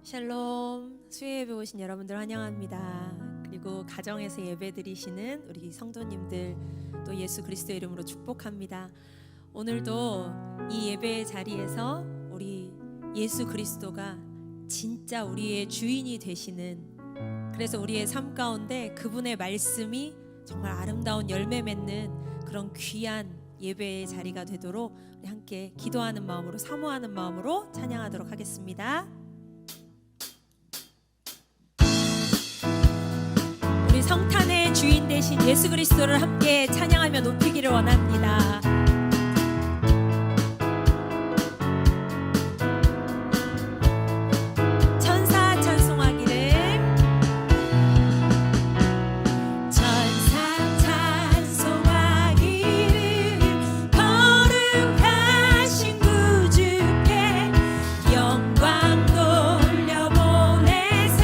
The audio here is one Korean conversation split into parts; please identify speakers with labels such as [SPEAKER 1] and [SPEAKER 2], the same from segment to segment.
[SPEAKER 1] 샬롬, 수요 예배 오신 여러분들 환영합니다. 그리고 가정에서 예배 드리시는 우리 성도님들 또 예수 그리스도의 이름으로 축복합니다. 오늘도 이 예배의 자리에서 우리 예수 그리스도가 진짜 우리의 주인이 되시는, 그래서 우리의 삶 가운데 그분의 말씀이 정말 아름다운 열매 맺는 그런 귀한 예배의 자리가 되도록 우리 함께 기도하는 마음으로, 사모하는 마음으로 찬양하도록 하겠습니다. 우리 성탄의 주인 되신 예수 그리스도를 함께 찬양하며 높이기를 원합니다. 천사 찬송하기를. 천사 찬송하기를 거룩하신 구주께 영광 돌려보내세.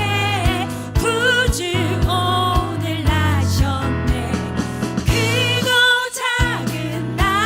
[SPEAKER 1] 구주 오늘 나셨네. 크고 작은 나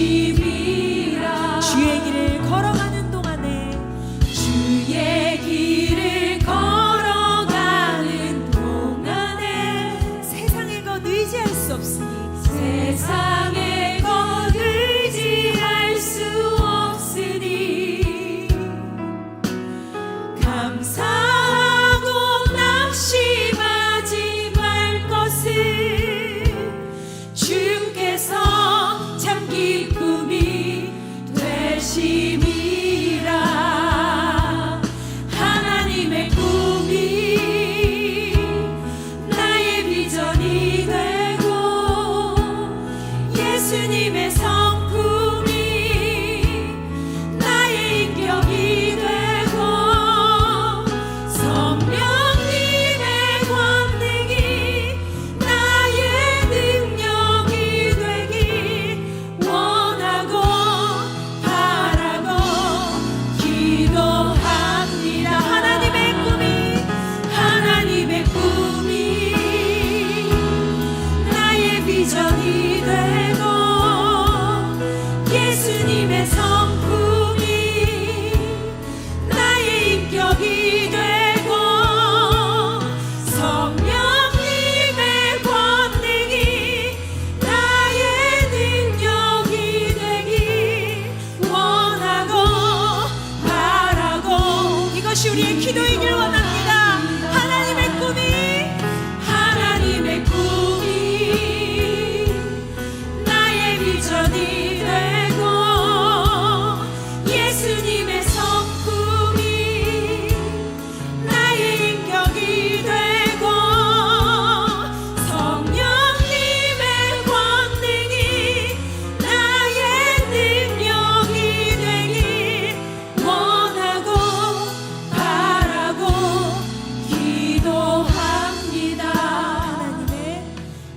[SPEAKER 2] 되심이라.
[SPEAKER 1] 주의 길을 걸어가는 동안에
[SPEAKER 2] 주의 길을 걸어가는 동안에
[SPEAKER 1] 세상의 것 의지할 수 없으니
[SPEAKER 2] 세상의 것 의지할 수 없으니 감사하고 낙심하지 말 것을 주께서 참 기쁨이 되심이라. 하나님의 꿈이 나의 비전이 되고 예수님의 성품이 나의 인격이 되고 성령님의 권능이 나의 능력이 되길 원하고 바라고 기도합니다. 하나님의 꿈이 나의 비전이 되고 예수님의 성품이 나의 인격이 되고 성령님의 권능이 나의 능력이 되길 원하고 바라고.
[SPEAKER 1] 이것이 우리의 기도이길 원합니다.
[SPEAKER 2] 하나님의 꿈이 나의 비전이 되고 예수님의 성품이 나의 인격이 되고 성령님의 권능이 나의 능력이 되길 원하고 바라고 기도합니다.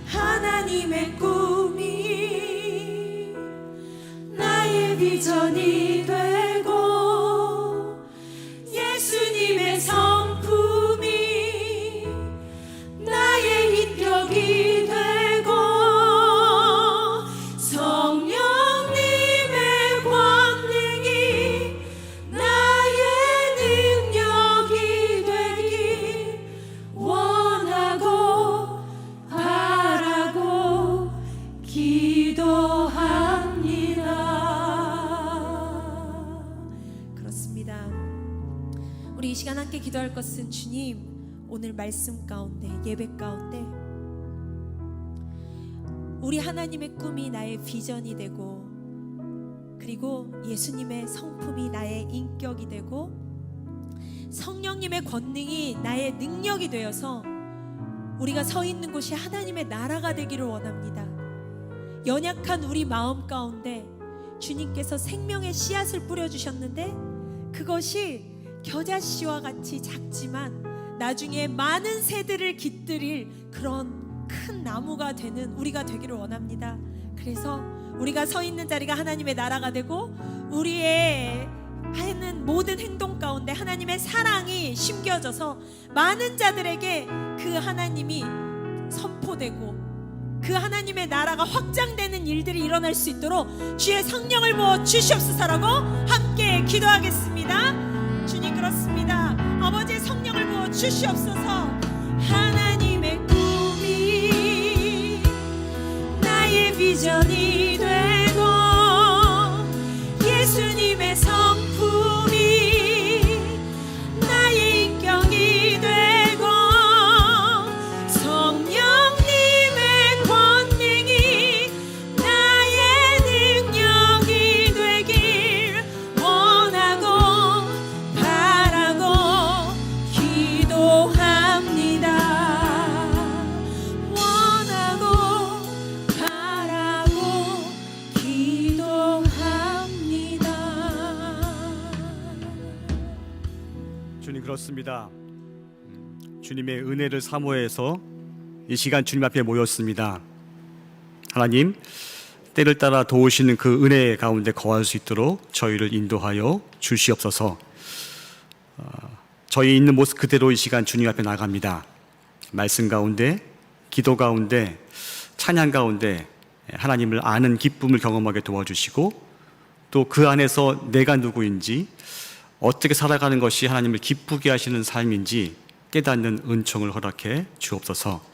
[SPEAKER 2] 하나님의 꿈이 나의 비전이 되고 예수님의 성품이 나의 인격이 되고 성령님의 권능이 나의 능력이 되길 원하고 바라고 기도합니다.
[SPEAKER 1] 그렇습니다. 우리 이 시간 함께 기도할 것은 주님, 오늘 말씀 가운데 예배 가운데 우리 하나님의 꿈이 나의 비전이 되고 그리고 예수님의 성품이 나의 인격이 되고 성령님의 권능이 나의 능력이 되어서 우리가 서 있는 곳이 하나님의 나라가 되기를 원합니다. 연약한 우리 마음 가운데 주님께서 생명의 씨앗을 뿌려주셨는데 그것이 겨자씨와 같이 작지만 나중에 많은 새들을 깃들일 그런 큰 나무가 되는 우리가 되기를 원합니다. 그래서 우리가 서 있는 자리가 하나님의 나라가 되고 우리의 하는 모든 행동 가운데 하나님의 사랑이 심겨져서 많은 자들에게 그 하나님이 선포되고 그 하나님의 나라가 확장되는 일들이 일어날 수 있도록 주의 성령을 부어 주시옵소서라고 함께 기도하겠습니다. 주님, 그렇습니다. 아버지의 성령을 부어 주시옵소서. 하나님의 꿈이 나의 비전이 되고 예수님의 성품이 나의 인격이 되고 성령님의 권능이 나의 능력이 되길 원하고 바라고 기도합니다. 원하고 바라고 기도합니다.
[SPEAKER 3] 주님, 그렇습니다. 주님의 은혜를 사모해서 이 시간 주님 앞에 모였습니다. 하나님, 때를 따라 도우시는 그 은혜 가운데 거할 수 있도록 저희를 인도하여 주시옵소서. 저희 있는 모습 그대로 이 시간 주님 앞에 나갑니다. 말씀 가운데, 기도 가운데, 찬양 가운데 하나님을 아는 기쁨을 경험하게 도와주시고 또 그 안에서 내가 누구인지 어떻게 살아가는 것이 하나님을 기쁘게 하시는 삶인지 깨닫는 은총을 허락해 주옵소서.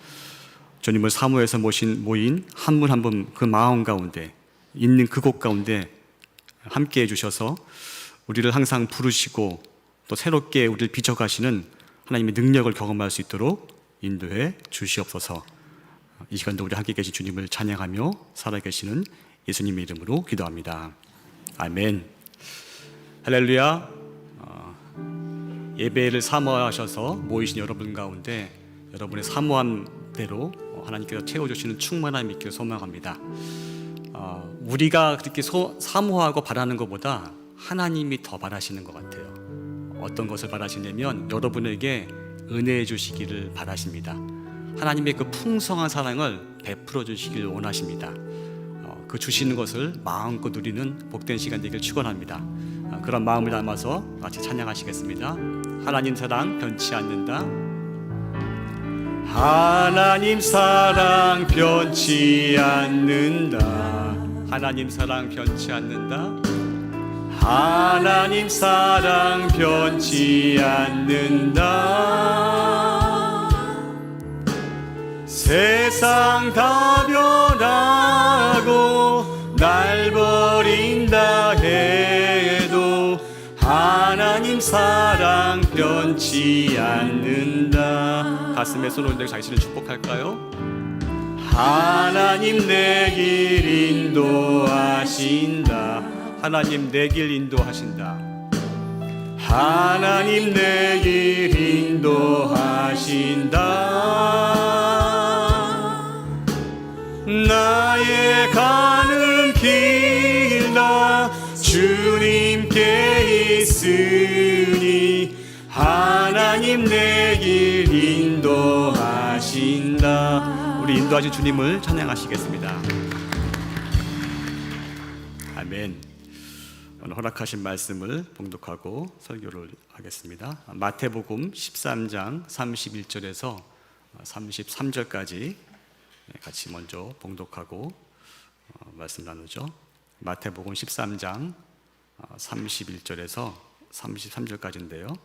[SPEAKER 3] 주님을 사모해서 모인 한 분 한 분 그 마음 가운데 있는 그곳 가운데 함께 해주셔서 우리를 항상 부르시고 또 새롭게 우리를 비춰가시는 하나님의 능력을 경험할 수 있도록 인도해 주시옵소서. 이 시간도 우리 함께 계신 주님을 찬양하며 살아계시는 예수님의 이름으로 기도합니다. 아멘. 할렐루야. 예배를 사모하셔서 모이신 여러분 가운데 여러분의 사모함대로 하나님께서 채워주시는 충만함이 있기를 소망합니다. 우리가 그렇게 사모하고 바라는 것보다 하나님이 더 바라시는 것 같아요. 어떤 것을 바라시냐면 여러분에게 은혜해 주시기를 바라십니다. 하나님의 그 풍성한 사랑을 베풀어 주시기를 원하십니다. 그 주시는 것을 마음껏 누리는 복된 시간 되길 축원합니다. 그런 마음을 담아서 같이 찬양하시겠습니다. 하나님 사랑 변치 않는다. 하나님 사랑 변치 않는다. 하나님 사랑 변치 않는다. 하나님 사랑 변치 않는다. 세상 다 변하고 날 버린다 해도 하나님 사랑 변치 않는다. 가슴에 손을 올리고 자신을 축복할까요? 하나님 내 길 인도하신다. 하나님 내 길 인도하신다. 하나님 내 길 인도하신다. 나의 가는 길 다 주님께 있으니 하나님 내 길 인도하신다. 우리 인도하신 주님을 찬양하시겠습니다. 아멘. 오늘 허락하신 말씀을 봉독하고 설교를 하겠습니다. 마태복음 13장 31절에서 33절까지 같이 먼저 봉독하고 말씀 나누죠. 마태복음 13장 31절에서 33절까지인데요.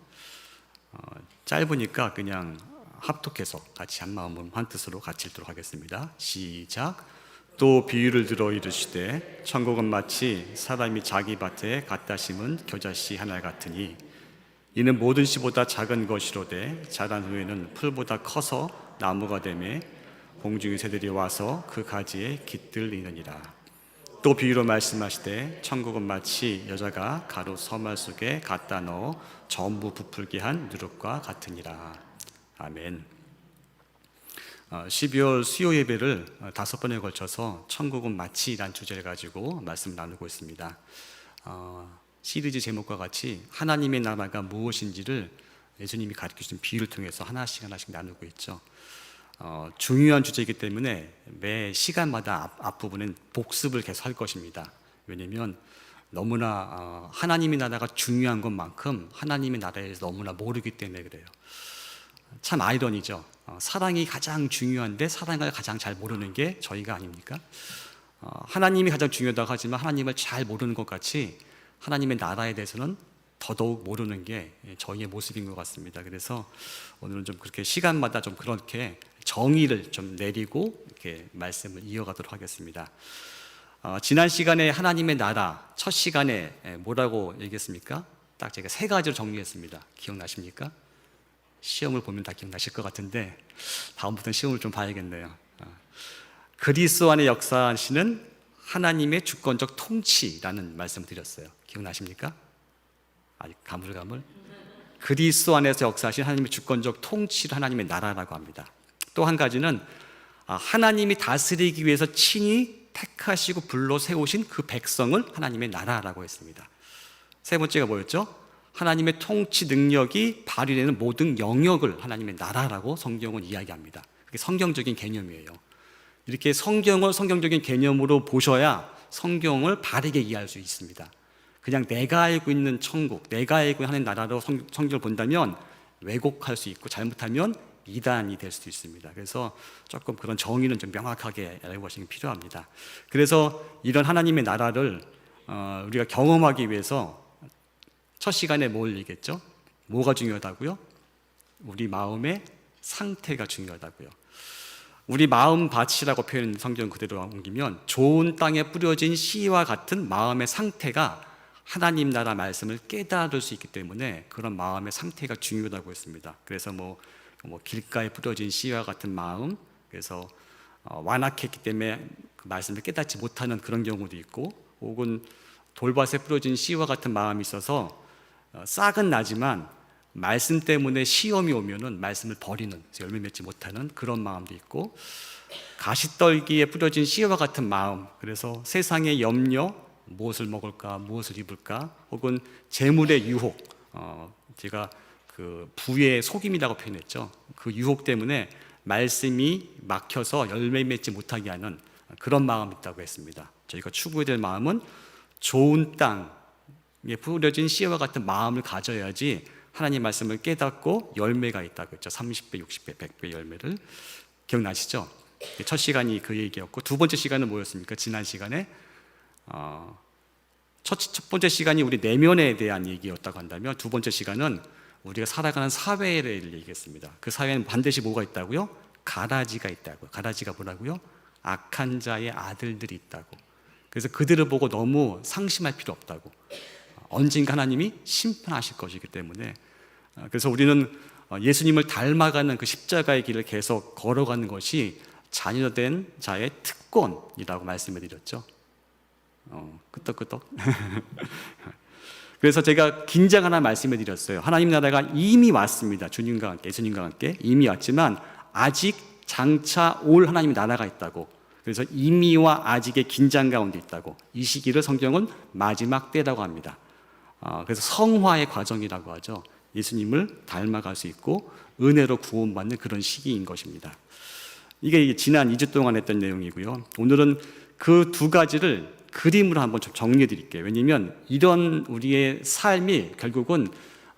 [SPEAKER 3] 짧으니까 그냥 합독해서 같이 한 마음 한 뜻으로 같이 읽도록 하겠습니다. 시작. 또 비유를 들어 이르시되 천국은 마치 사람이 자기 밭에 갖다 심은 겨자씨 하나 같으니 이는 모든 씨보다 작은 것이로되 자란 후에는 풀보다 커서 나무가 되매 공중의 새들이 와서 그 가지에 깃들이느니라. 또 비유로 말씀하시되 천국은 마치 여자가 가루 서말 속에 갖다 넣어 전부 부풀게 한 누룩과 같으니라. 아멘. 12월 수요 예배를 5번에 걸쳐서 천국은 마치라는 주제를 가지고 말씀 나누고 있습니다. 시리즈 제목과 같이 하나님의 나라가 무엇인지를 예수님이 가르쳐주신 비유를 통해서 하나씩 나누고 있죠. 중요한 주제이기 때문에 매 시간마다 앞부분은 복습을 계속 할 것입니다. 왜냐하면 너무나 하나님의 나라가 중요한 것만큼 하나님의 나라에 대해서 너무나 모르기 때문에 그래요. 참 아이러니죠. 사랑이 가장 중요한데 사랑을 가장 잘 모르는 게 저희가 아닙니까? 하나님이 가장 중요하다고 하지만 하나님을 잘 모르는 것 같이 하나님의 나라에 대해서는 더더욱 모르는 게 저희의 모습인 것 같습니다. 그래서 오늘은 좀 그렇게 시간마다 좀 그렇게 정의를 좀 내리고 이렇게 말씀을 이어가도록 하겠습니다. 지난 시간에 하나님의 나라 첫 시간에 뭐라고 얘기했습니까? 딱 제가 3가지로 정리했습니다. 기억나십니까? 시험을 보면 다 기억나실 것 같은데 다음부터는 시험을 좀 봐야겠네요. 그리스도 안에 역사하시는 하나님의 주권적 통치라는 말씀을 드렸어요. 기억나십니까? 아직 가물가물. 그리스도 안에서 역사하신 하나님의 주권적 통치를 하나님의 나라라고 합니다. 또 한 가지는 하나님이 다스리기 위해서 친히 택하시고 불러 세우신 그 백성을 하나님의 나라라고 했습니다. 세 번째가 뭐였죠? 하나님의 통치 능력이 발휘되는 모든 영역을 하나님의 나라라고 성경은 이야기합니다. 그게 성경적인 개념이에요. 이렇게 성경적인 개념으로 보셔야 성경을 바르게 이해할 수 있습니다. 그냥 내가 알고 있는 천국, 내가 알고 하는 나라로 성경을 본다면 왜곡할 수 있고 잘못하면 이단이 될 수도 있습니다. 그래서 조금 그런 정의는 좀 명확하게 알고 가시는 게 필요합니다. 그래서 이런 하나님의 나라를 우리가 경험하기 위해서 첫 시간에 뭘 얘기했죠? 뭐가 중요하다고요? 우리 마음의 상태가 중요하다고요. 우리 마음 밭이라고 표현 성경 그대로 옮기면 좋은 땅에 뿌려진 씨와 같은 마음의 상태가 하나님 나라 말씀을 깨달을 수 있기 때문에 그런 마음의 상태가 중요하다고 했습니다. 그래서 뭐 길가에 뿌려진 씨와 같은 마음, 그래서 완악했기 때문에 그 말씀을 깨닫지 못하는 그런 경우도 있고, 혹은 돌밭에 뿌려진 씨와 같은 마음이 있어서 싹은 나지만 말씀 때문에 시험이 오면은 말씀을 버리는, 열매 맺지 못하는 그런 마음도 있고, 가시떨기에 뿌려진 씨와 같은 마음, 그래서 세상의 염려, 무엇을 먹을까, 무엇을 입을까, 혹은 재물의 유혹, 제가 그 부의 속임이라고 표현했죠. 그 유혹 때문에 말씀이 막혀서 열매 맺지 못하게 하는 그런 마음이 있다고 했습니다. 저희가 추구해야 될 마음은 좋은 땅에 뿌려진 씨와 같은 마음을 가져야지 하나님 말씀을 깨닫고 열매가 있다고 했죠. 30배, 60배, 100배 열매를. 기억나시죠? 첫 시간이 그 얘기였고, 두 번째 시간은 뭐였습니까? 지난 시간에 첫 번째 시간이 우리 내면에 대한 얘기였다고 한다면, 두 번째 시간은 우리가 살아가는 사회를 얘기했습니다. 그 사회는 반드시 뭐가 있다고요? 가라지가 있다고요. 가라지가 뭐라고요? 악한 자의 아들들이 있다고. 그래서 그들을 보고 너무 상심할 필요 없다고. 언젠가 하나님이 심판하실 것이기 때문에, 그래서 우리는 예수님을 닮아가는 그 십자가의 길을 계속 걸어가는 것이 자녀된 자의 특권이라고 말씀을 드렸죠. 끄떡끄떡. 그래서 제가 긴장 하나 말씀을 드렸어요. 하나님 나라가 이미 왔습니다. 주님과 함께, 예수님과 함께 이미 왔지만 아직 장차 올 하나님의 나라가 있다고. 그래서 이미와 아직의 긴장 가운데 있다고. 이 시기를 성경은 마지막 때라고 합니다. 그래서 성화의 과정이라고 하죠. 예수님을 닮아갈 수 있고 은혜로 구원받는 그런 시기인 것입니다. 이게 지난 2주 동안 했던 내용이고요. 오늘은 그 두 가지를 그림으로 한번 좀 정리해 드릴게요. 왜냐하면 이런 우리의 삶이 결국은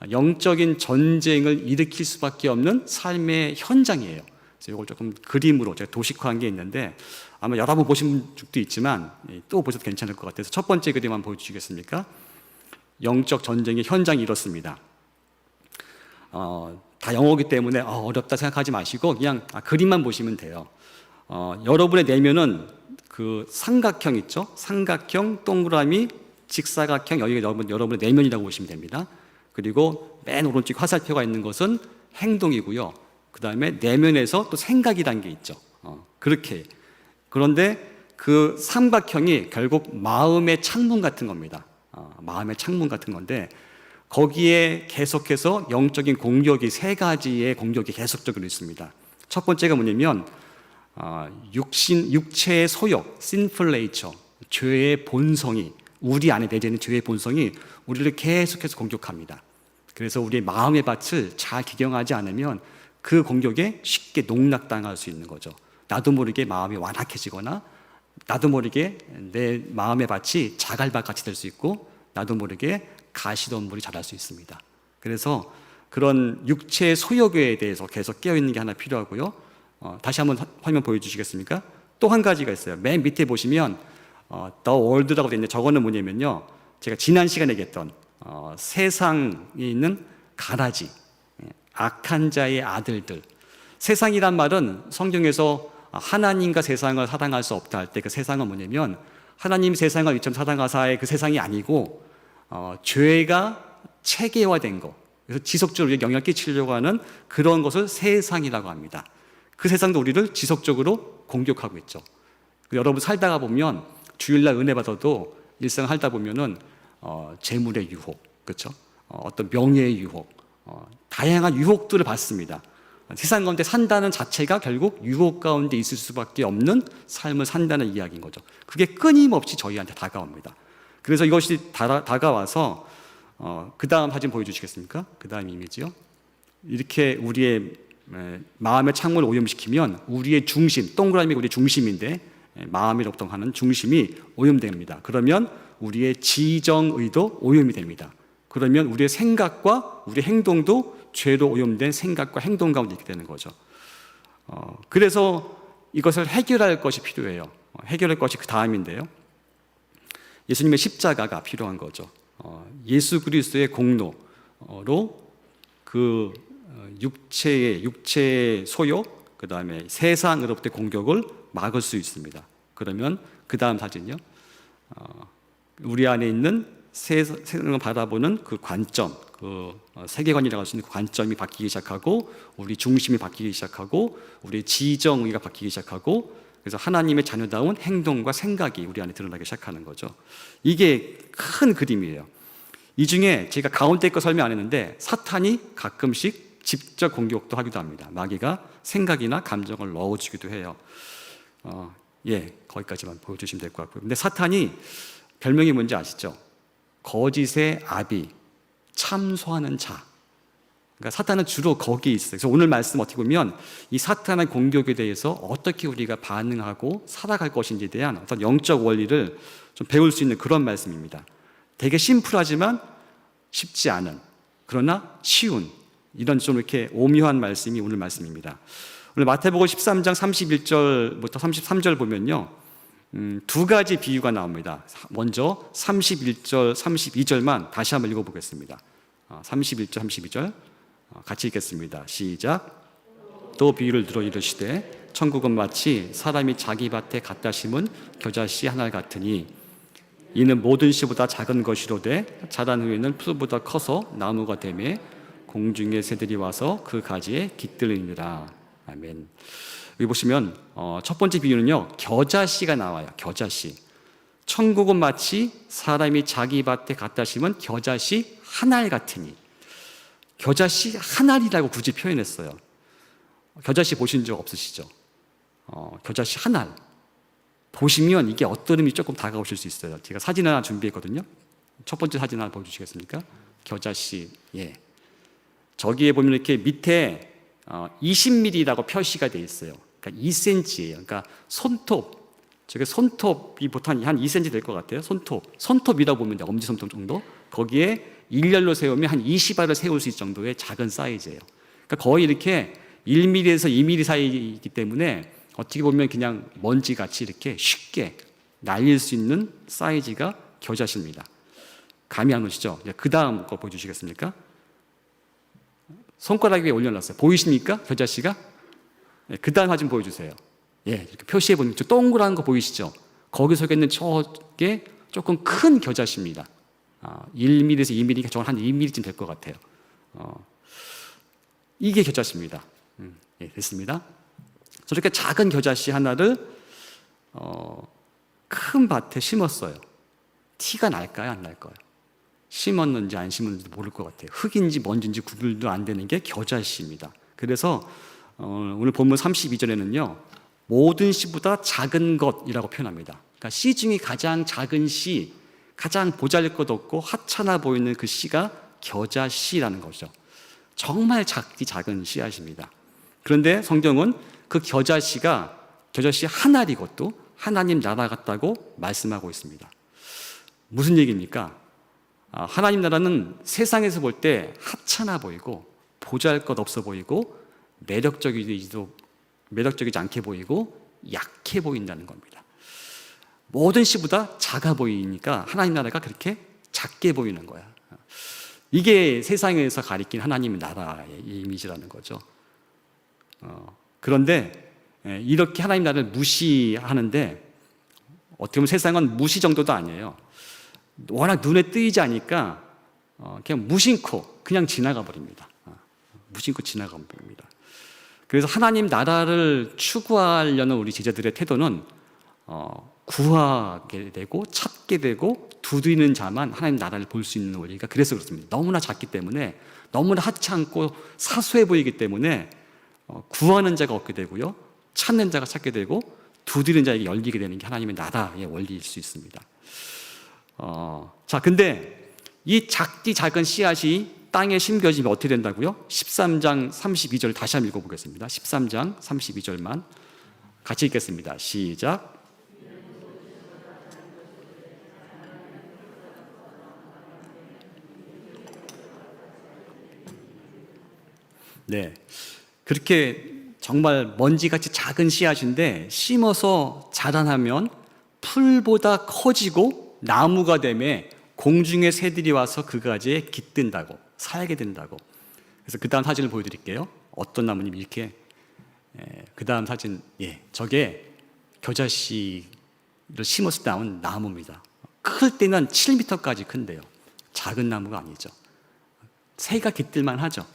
[SPEAKER 3] 영적인 전쟁을 일으킬 수밖에 없는 삶의 현장이에요. 그래서 이걸 조금 그림으로 제가 도식화한 게 있는데, 아마 여러 번 보신 적도 있지만 또 보셔도 괜찮을 것 같아서 첫 번째 그림 한번 보여주시겠습니까? 영적 전쟁의 현장이 이렇습니다. 다 영어이기 때문에 어렵다 생각하지 마시고 그냥 그림만 보시면 돼요. 여러분의 내면은 그 삼각형 있죠? 삼각형, 동그라미, 직사각형, 여기가 여러분의 내면이라고 보시면 됩니다. 그리고 맨 오른쪽 화살표가 있는 것은 행동이고요. 그 다음에 내면에서 또 생각이라는 게 있죠. 그렇게. 그런데 그 삼각형이 결국 마음의 창문 같은 겁니다. 마음의 창문 같은 건데, 거기에 계속해서 영적인 공격이 세 가지의 공격이 계속적으로 있습니다. 첫 번째가 뭐냐면 육체의 소욕, sinful nature, 죄의 본성이, 우리 안에 내재는 죄의 본성이 우리를 계속해서 공격합니다. 그래서 우리의 마음의 밭을 잘 기경하지 않으면 그 공격에 쉽게 농락당할 수 있는 거죠. 나도 모르게 마음이 완악해지거나, 나도 모르게 내 마음의 밭이 자갈밭같이 될 수 있고, 나도 모르게 가시덤불이 자랄 수 있습니다. 그래서 그런 육체의 소욕에 대해서 계속 깨어있는 게 하나 필요하고요. 다시 한번 화면 보여주시겠습니까? 또 한 가지가 있어요. 맨 밑에 보시면 The World라고 되어 있는데, 저거는 뭐냐면요, 제가 지난 시간에 얘기했던 세상에 있는 가라지, 악한 자의 아들들. 세상이란 말은 성경에서 하나님과 세상을 사랑할 수 없다 할 때 그 세상은 뭐냐면, 하나님 세상을 이처럼 사랑하사의 그 세상이 아니고 죄가 체계화된 거, 그래서 지속적으로 우리에게 영향을 끼치려고 하는 그런 것을 세상이라고 합니다. 그 세상도 우리를 지속적으로 공격하고 있죠. 여러분 살다가 보면, 주일날 은혜 받아도 일상 살다 보면은 재물의 유혹, 그렇죠? 어떤 명예의 유혹, 다양한 유혹들을 받습니다. 세상 가운데 산다는 자체가 결국 유혹 가운데 있을 수밖에 없는 삶을 산다는 이야기인 거죠. 그게 끊임없이 저희한테 다가옵니다. 그래서 이것이 다가와서 그 다음 사진 보여주시겠습니까? 그 다음 이미지요. 이렇게 우리의 마음의 창문을 오염시키면 우리의 중심, 동그라미가 우리의 중심인데 마음이라고 하는 중심이 오염됩니다. 그러면 우리의 지정의도 오염이 됩니다. 그러면 우리의 생각과 우리 행동도 죄로 오염된 생각과 행동 가운데 있게 되는 거죠. 그래서 이것을 해결할 것이 필요해요. 해결할 것이 그 다음인데요. 예수님의 십자가가 필요한 거죠. 예수 그리스도의 공로로 그 육체의 소욕, 그 다음에 세상으로부터의 공격을 막을 수 있습니다. 그러면 그 다음 사진요. 우리 안에 있는 세상을 바라보는 그 관점, 그 세계관이라고 할 수 있는 그 관점이 바뀌기 시작하고, 우리 중심이 바뀌기 시작하고, 우리의 지정의가 바뀌기 시작하고, 그래서 하나님의 자녀다운 행동과 생각이 우리 안에 드러나기 시작하는 거죠. 이게 큰 그림이에요. 이 중에 제가 가운데 거 설명 안 했는데, 사탄이 가끔씩 직접 공격도 하기도 합니다. 마귀가 생각이나 감정을 넣어주기도 해요. 거기까지만 보여주시면 될 것 같고요. 근데 사탄이 별명이 뭔지 아시죠? 거짓의 아비, 참소하는 자. 그러니까 사탄은 주로 거기에 있어요. 그래서 오늘 말씀 어떻게 보면 이 사탄의 공격에 대해서 어떻게 우리가 반응하고 살아갈 것인지에 대한 어떤 영적 원리를 좀 배울 수 있는 그런 말씀입니다. 되게 심플하지만 쉽지 않은, 그러나 쉬운, 이런 좀 이렇게 오묘한 말씀이 오늘 말씀입니다. 오늘 마태복음 13장 31절부터 33절 보면요, 두 가지 비유가 나옵니다. 먼저 31절, 32절만 다시 한번 읽어보겠습니다. 31절, 32절 같이 읽겠습니다. 시작. 또 비유를 들어 이르시되 천국은 마치 사람이 자기 밭에 갖다 심은 겨자씨 하나 같으니 이는 모든 씨보다 작은 것이로되 자란 후에는 풀보다 커서 나무가 되매 공중의 새들이 와서 그 가지에 깃들이니라. 아멘. 여기 보시면 첫 번째 비유는요, 겨자씨가 나와요. 겨자씨. 천국은 마치 사람이 자기 밭에 갖다 심은 겨자씨 한 알 같으니. 겨자씨 한 알이라고 굳이 표현했어요. 겨자씨 보신 적 없으시죠? 겨자씨 한 알. 보시면 이게 어떤 의미 조금 다가오실 수 있어요. 제가 사진 하나 준비했거든요. 첫 번째 사진 하나 보여주시겠습니까? 겨자씨. 저기에 보면 이렇게 밑에 20mm라고 표시가 되어 있어요. 그러니까 2cm예요. 그러니까 손톱. 저게 손톱이 보통 한 2cm 될 것 같아요. 손톱이라고 보면 돼요. 엄지손톱 정도. 거기에 일렬로 세우면 한 20알을 세울 수 있을 정도의 작은 사이즈예요. 그러니까 거의 이렇게 1mm에서 2mm 사이이기 때문에 어떻게 보면 그냥 먼지같이 이렇게 쉽게 날릴 수 있는 사이즈가 겨자씨입니다. 감이 안 오시죠? 그 다음 거 보여주시겠습니까? 손가락 위에 올려놨어요. 보이십니까? 겨자씨가? 그 다음 사진 보여주세요. 이렇게 표시해보면 저 동그란 거 보이시죠? 거기 속에 있는 저게 조금 큰 겨자씨입니다. 1mm에서 2mm가 저건 한 2mm쯤 될 것 같아요. 이게 겨자씨입니다. 됐습니다. 저렇게 작은 겨자씨 하나를 큰 밭에 심었어요. 티가 날까요? 안 날까요? 심었는지 안 심었는지 모를 것 같아요. 흙인지 먼지인지 구별도 안 되는 게 겨자씨입니다. 그래서 오늘 본문 32절에는요, 모든 씨보다 작은 것이라고 표현합니다. 그러니까 씨 중에 가장 작은 씨, 가장 보잘것없고 하찮아 보이는 그 씨가 겨자씨라는 거죠. 정말 작은 씨앗입니다. 그런데 성경은 그 겨자씨 한 알이고 또 하나님 나라 같다고 말씀하고 있습니다. 무슨 얘기입니까? 하나님 나라는 세상에서 볼 때 하찮아 보이고 보잘것없어 보이고 매력적이지 않게 보이고 약해 보인다는 겁니다. 모든 씨보다 작아 보이니까 하나님 나라가 그렇게 작게 보이는 거야. 이게 세상에서 가리킨 하나님의 나라의 이미지라는 거죠. 그런데 이렇게 하나님 나라를 무시하는데 어떻게 보면 세상은 무시 정도도 아니에요. 워낙 눈에 띄지 않으니까 그냥 무심코 그냥 지나가 버립니다. 무심코 지나가 버립니다. 그래서 하나님 나라를 추구하려는 우리 제자들의 태도는 구하게 되고 찾게 되고 두드리는 자만 하나님 나라를 볼 수 있는 원리가 그래서 그렇습니다. 너무나 작기 때문에, 너무나 하찮고 사소해 보이기 때문에 구하는 자가 얻게 되고요, 찾는 자가 찾게 되고 두드리는 자에게 열리게 되는 게 하나님의 나라의 원리일 수 있습니다. 근데 이 작은 씨앗이 땅에 심겨지면 어떻게 된다고요? 13장 32절 다시 한번 읽어보겠습니다. 13장 32절만 같이 읽겠습니다. 시작. 네, 그렇게 정말 먼지같이 작은 씨앗인데 심어서 자라나면 풀보다 커지고 나무가 되매 공중의 새들이 와서 그 가지에 깃든다고, 살게 된다고. 그래서 그 다음 사진을 보여드릴게요. 어떤 나무님이 이렇게, 그 다음 사진, 저게 겨자씨를 심었을 때 나온 나무입니다. 클 때는 7m까지 큰데요. 작은 나무가 아니죠. 새가 깃들만 하죠.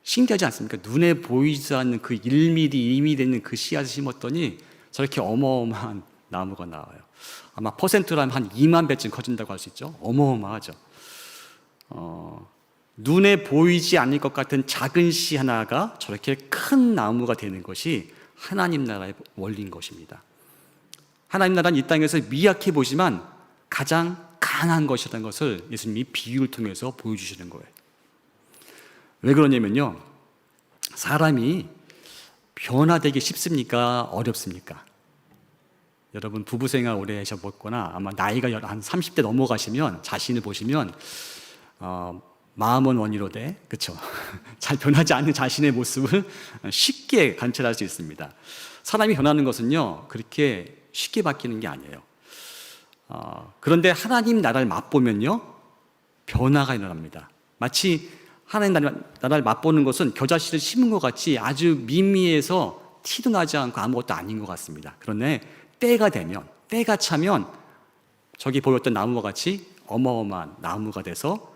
[SPEAKER 3] 신기하지 않습니까? 눈에 보이지 않는 그 1mm, 2mm 되는 그 씨앗을 심었더니 저렇게 어마어마한 나무가 나와요. 아마 퍼센트라면 한 2만 배쯤 커진다고 할 수 있죠. 어마어마하죠. 눈에 보이지 않을 것 같은 작은 씨 하나가 저렇게 큰 나무가 되는 것이 하나님 나라의 원리인 것입니다. 하나님 나라는 이 땅에서 미약해 보지만 가장 강한 것이라는 것을 예수님이 비유를 통해서 보여주시는 거예요. 왜 그러냐면요, 사람이 변화되기 쉽습니까? 어렵습니까? 여러분 부부생활 오래 하셔봤거나 아마 나이가 한 30대 넘어가시면 자신을 보시면 마음은 원이로되, 그렇죠? 잘 변하지 않는 자신의 모습을 쉽게 관찰할 수 있습니다. 사람이 변하는 것은요 그렇게 쉽게 바뀌는 게 아니에요. 그런데 하나님 나라를 맛보면요 변화가 일어납니다. 마치 하나님 나라를 맛보는 것은 겨자씨를 심은 것 같이 아주 미미해서 티도 나지 않고 아무것도 아닌 것 같습니다. 그런데 때가 되면, 때가 차면 저기 보였던 나무와 같이 어마어마한 나무가 돼서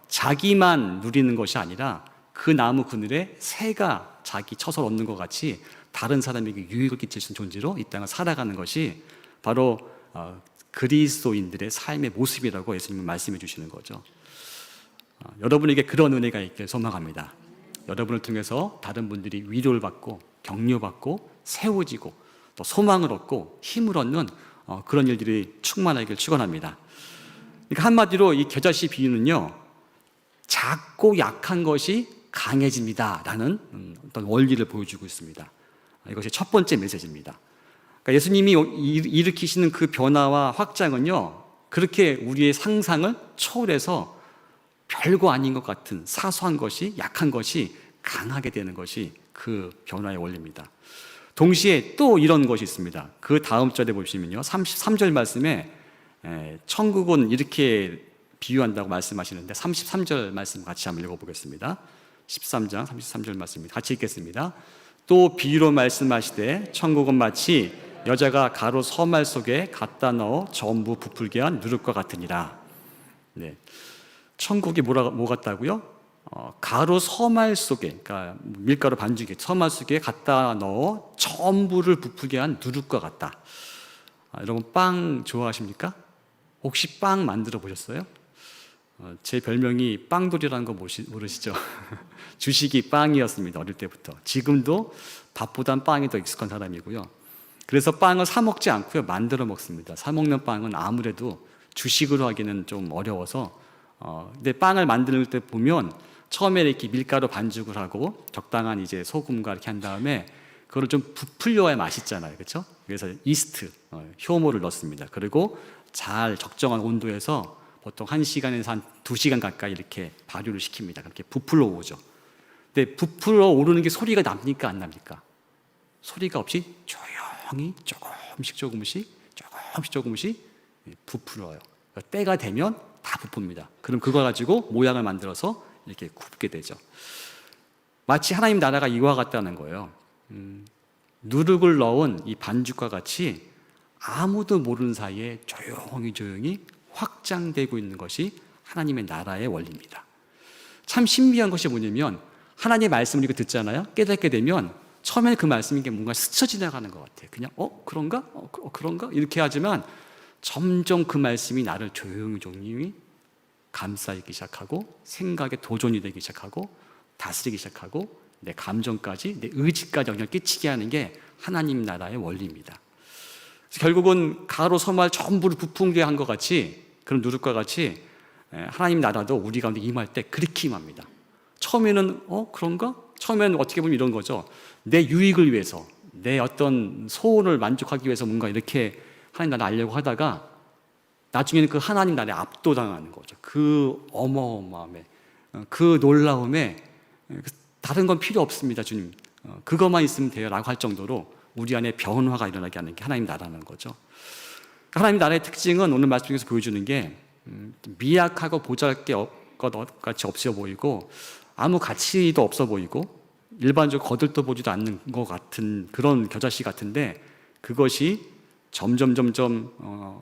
[SPEAKER 3] 자기만 누리는 것이 아니라 그 나무 그늘에 새가 자기 처서 얻는 것 같이 다른 사람에게 유익을 끼칠 수 있는 존재로 이 땅을 살아가는 것이 바로 그리스도인들의 삶의 모습이라고 예수님은 말씀해 주시는 거죠. 여러분에게 그런 은혜가 있길 소망합니다. 여러분을 통해서 다른 분들이 위로를 받고 격려받고 세워지고 또 소망을 얻고 힘을 얻는 그런 일들이 충만하길 축원합니다. 그러니까 한마디로 이 겨자씨 비유는요, 작고 약한 것이 강해집니다라는 어떤 원리를 보여주고 있습니다. 이것이 첫 번째 메시지입니다. 그러니까 예수님이 일으키시는 그 변화와 확장은요, 그렇게 우리의 상상을 초월해서 별거 아닌 것 같은 사소한 것이, 약한 것이 강하게 되는 것이 그 변화의 원리입니다. 동시에 또 이런 것이 있습니다. 그 다음 절에 보시면요, 33절 말씀에 천국은 이렇게 비유한다고 말씀하시는데 33절 말씀 같이 한번 읽어보겠습니다. 13장 33절 말씀입니다. 같이 읽겠습니다. 또 비유로 말씀하시되 천국은 마치 여자가 가루 서말 속에 갖다 넣어 전부 부풀게 한 누룩과 같으니라. 네. 천국이 뭐 같다고요? 가루 서말 속에, 그러니까 밀가루 반죽에 서말 속에 갖다 넣어 전부를 부풀게 한 누룩과 같다. 여러분 빵 좋아하십니까? 혹시 빵 만들어 보셨어요? 제 별명이 빵돌이라는 거 모르시죠? 주식이 빵이었습니다, 어릴 때부터. 지금도 밥보단 빵이 더 익숙한 사람이고요. 그래서 빵을 사 먹지 않고요, 만들어 먹습니다. 사 먹는 빵은 아무래도 주식으로 하기는 좀 어려워서 근데 빵을 만들 때 보면 처음에 이렇게 밀가루 반죽을 하고 적당한 이제 소금과 이렇게 한 다음에 그걸 좀 부풀려야 맛있잖아요, 그렇죠? 그래서 이스트, 효모를 넣습니다. 그리고 잘 적정한 온도에서 보통 1시간에서 한 2시간 가까이 이렇게 발효를 시킵니다. 그렇게 부풀어 오죠. 근데 부풀어 오르는 게 소리가 납니까, 안 납니까? 소리가 없이 조용히 조금씩 부풀어요. 그러니까 때가 되면 다 부풉니다. 그럼 그거 가지고 모양을 만들어서 이렇게 굽게 되죠. 마치 하나님 나라가 이와 같다는 거예요. 누룩을 넣은 이 반죽과 같이 아무도 모르는 사이에 조용히 확장되고 있는 것이 하나님의 나라의 원리입니다. 참 신비한 것이 뭐냐면 하나님의 말씀을 이거 듣잖아요. 깨닫게 되면 처음에는 그 말씀이 뭔가 스쳐 지나가는 것 같아요. 그냥 그런가? 그런가? 이렇게 하지만 점점 그 말씀이 나를 조용히 감싸기 시작하고 생각에 도전이 되기 시작하고 다스리기 시작하고 내 감정까지 내 의지까지 영향을 끼치게 하는 게 하나님 나라의 원리입니다. 그래서 결국은 가로 서말 전부를 부풀게 한 것 같이 그런 누룩과 같이 하나님 나라도 우리 가운데 임할 때 그렇게 임합니다. 처음에는 그런가? 처음에는 어떻게 보면 이런 거죠. 내 유익을 위해서 내 어떤 소원을 만족하기 위해서 뭔가 이렇게 하나님 나라 알려고 하다가 나중에는 그 하나님 나라에 압도당하는 거죠. 그 어마어마함에 그 놀라움에 다른 건 필요 없습니다, 주님. 그것만 있으면 돼요 라고 할 정도로 우리 안에 변화가 일어나게 하는 게 하나님 나라는 거죠. 하나님 나라의 특징은 오늘 말씀 중에서 보여주는 게 미약하고 보잘것 같이 없어 보이고 아무 가치도 없어 보이고 일반적으로 거들떠 보지도 않는 것 같은 그런 겨자씨 같은데, 그것이 점점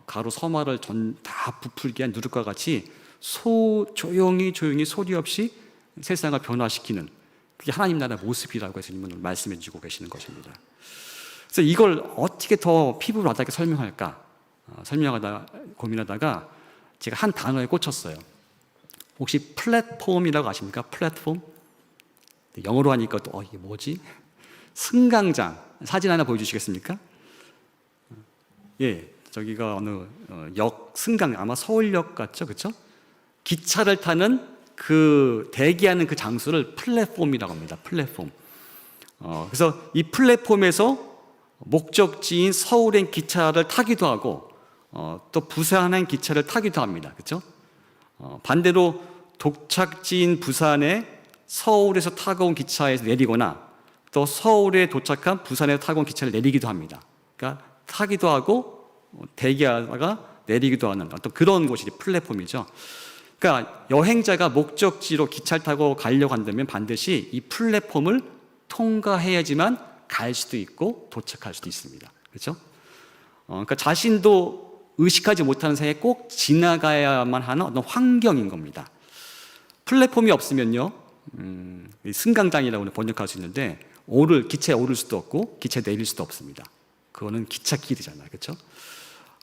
[SPEAKER 3] 가로 서마를 다 부풀게 한 누룩과 같이 조용히 소리 없이 세상을 변화시키는, 그게 하나님 나라의 모습이라고 해서 예수님은 말씀해 주고 계시는 것입니다. 그래서 이걸 어떻게 더 피부로 와닿게 설명할까 설명하다 고민하다가 제가 한 단어에 꽂혔어요. 혹시 플랫폼이라고 아십니까? 플랫폼? 영어로 하니까 또 이게 뭐지? 승강장. 사진 하나 보여주시겠습니까? 예, 저기가 어느 역 승강, 아마 서울역 같죠, 그렇죠? 기차를 타는 그 대기하는 그 장소를 플랫폼이라고 합니다. 플랫폼. 그래서 이 플랫폼에서 목적지인 서울행 기차를 타기도 하고 또 부산행 기차를 타기도 합니다. 그렇죠? 반대로 도착지인 부산에 서울에서 타고 온 기차에서 내리거나 또 서울에 도착한 부산에서 타고 온 기차를 내리기도 합니다. 그러니까 타기도 하고 대기하다가 내리기도 하는 어떤 그런 곳이 플랫폼이죠. 그러니까 여행자가 목적지로 기차를 타고 가려고 한다면 반드시 이 플랫폼을 통과해야지만 갈 수도 있고 도착할 수도 있습니다. 그렇죠? 그러니까 자신도 의식하지 못하는 사이에 꼭 지나가야만 하는 어떤 환경인 겁니다. 플랫폼이 없으면요, 승강장이라고 번역할 수 있는데 기차에 오를 수도 없고 기차에 내릴 수도 없습니다. 그거는 기찻길이잖아요, 그렇죠?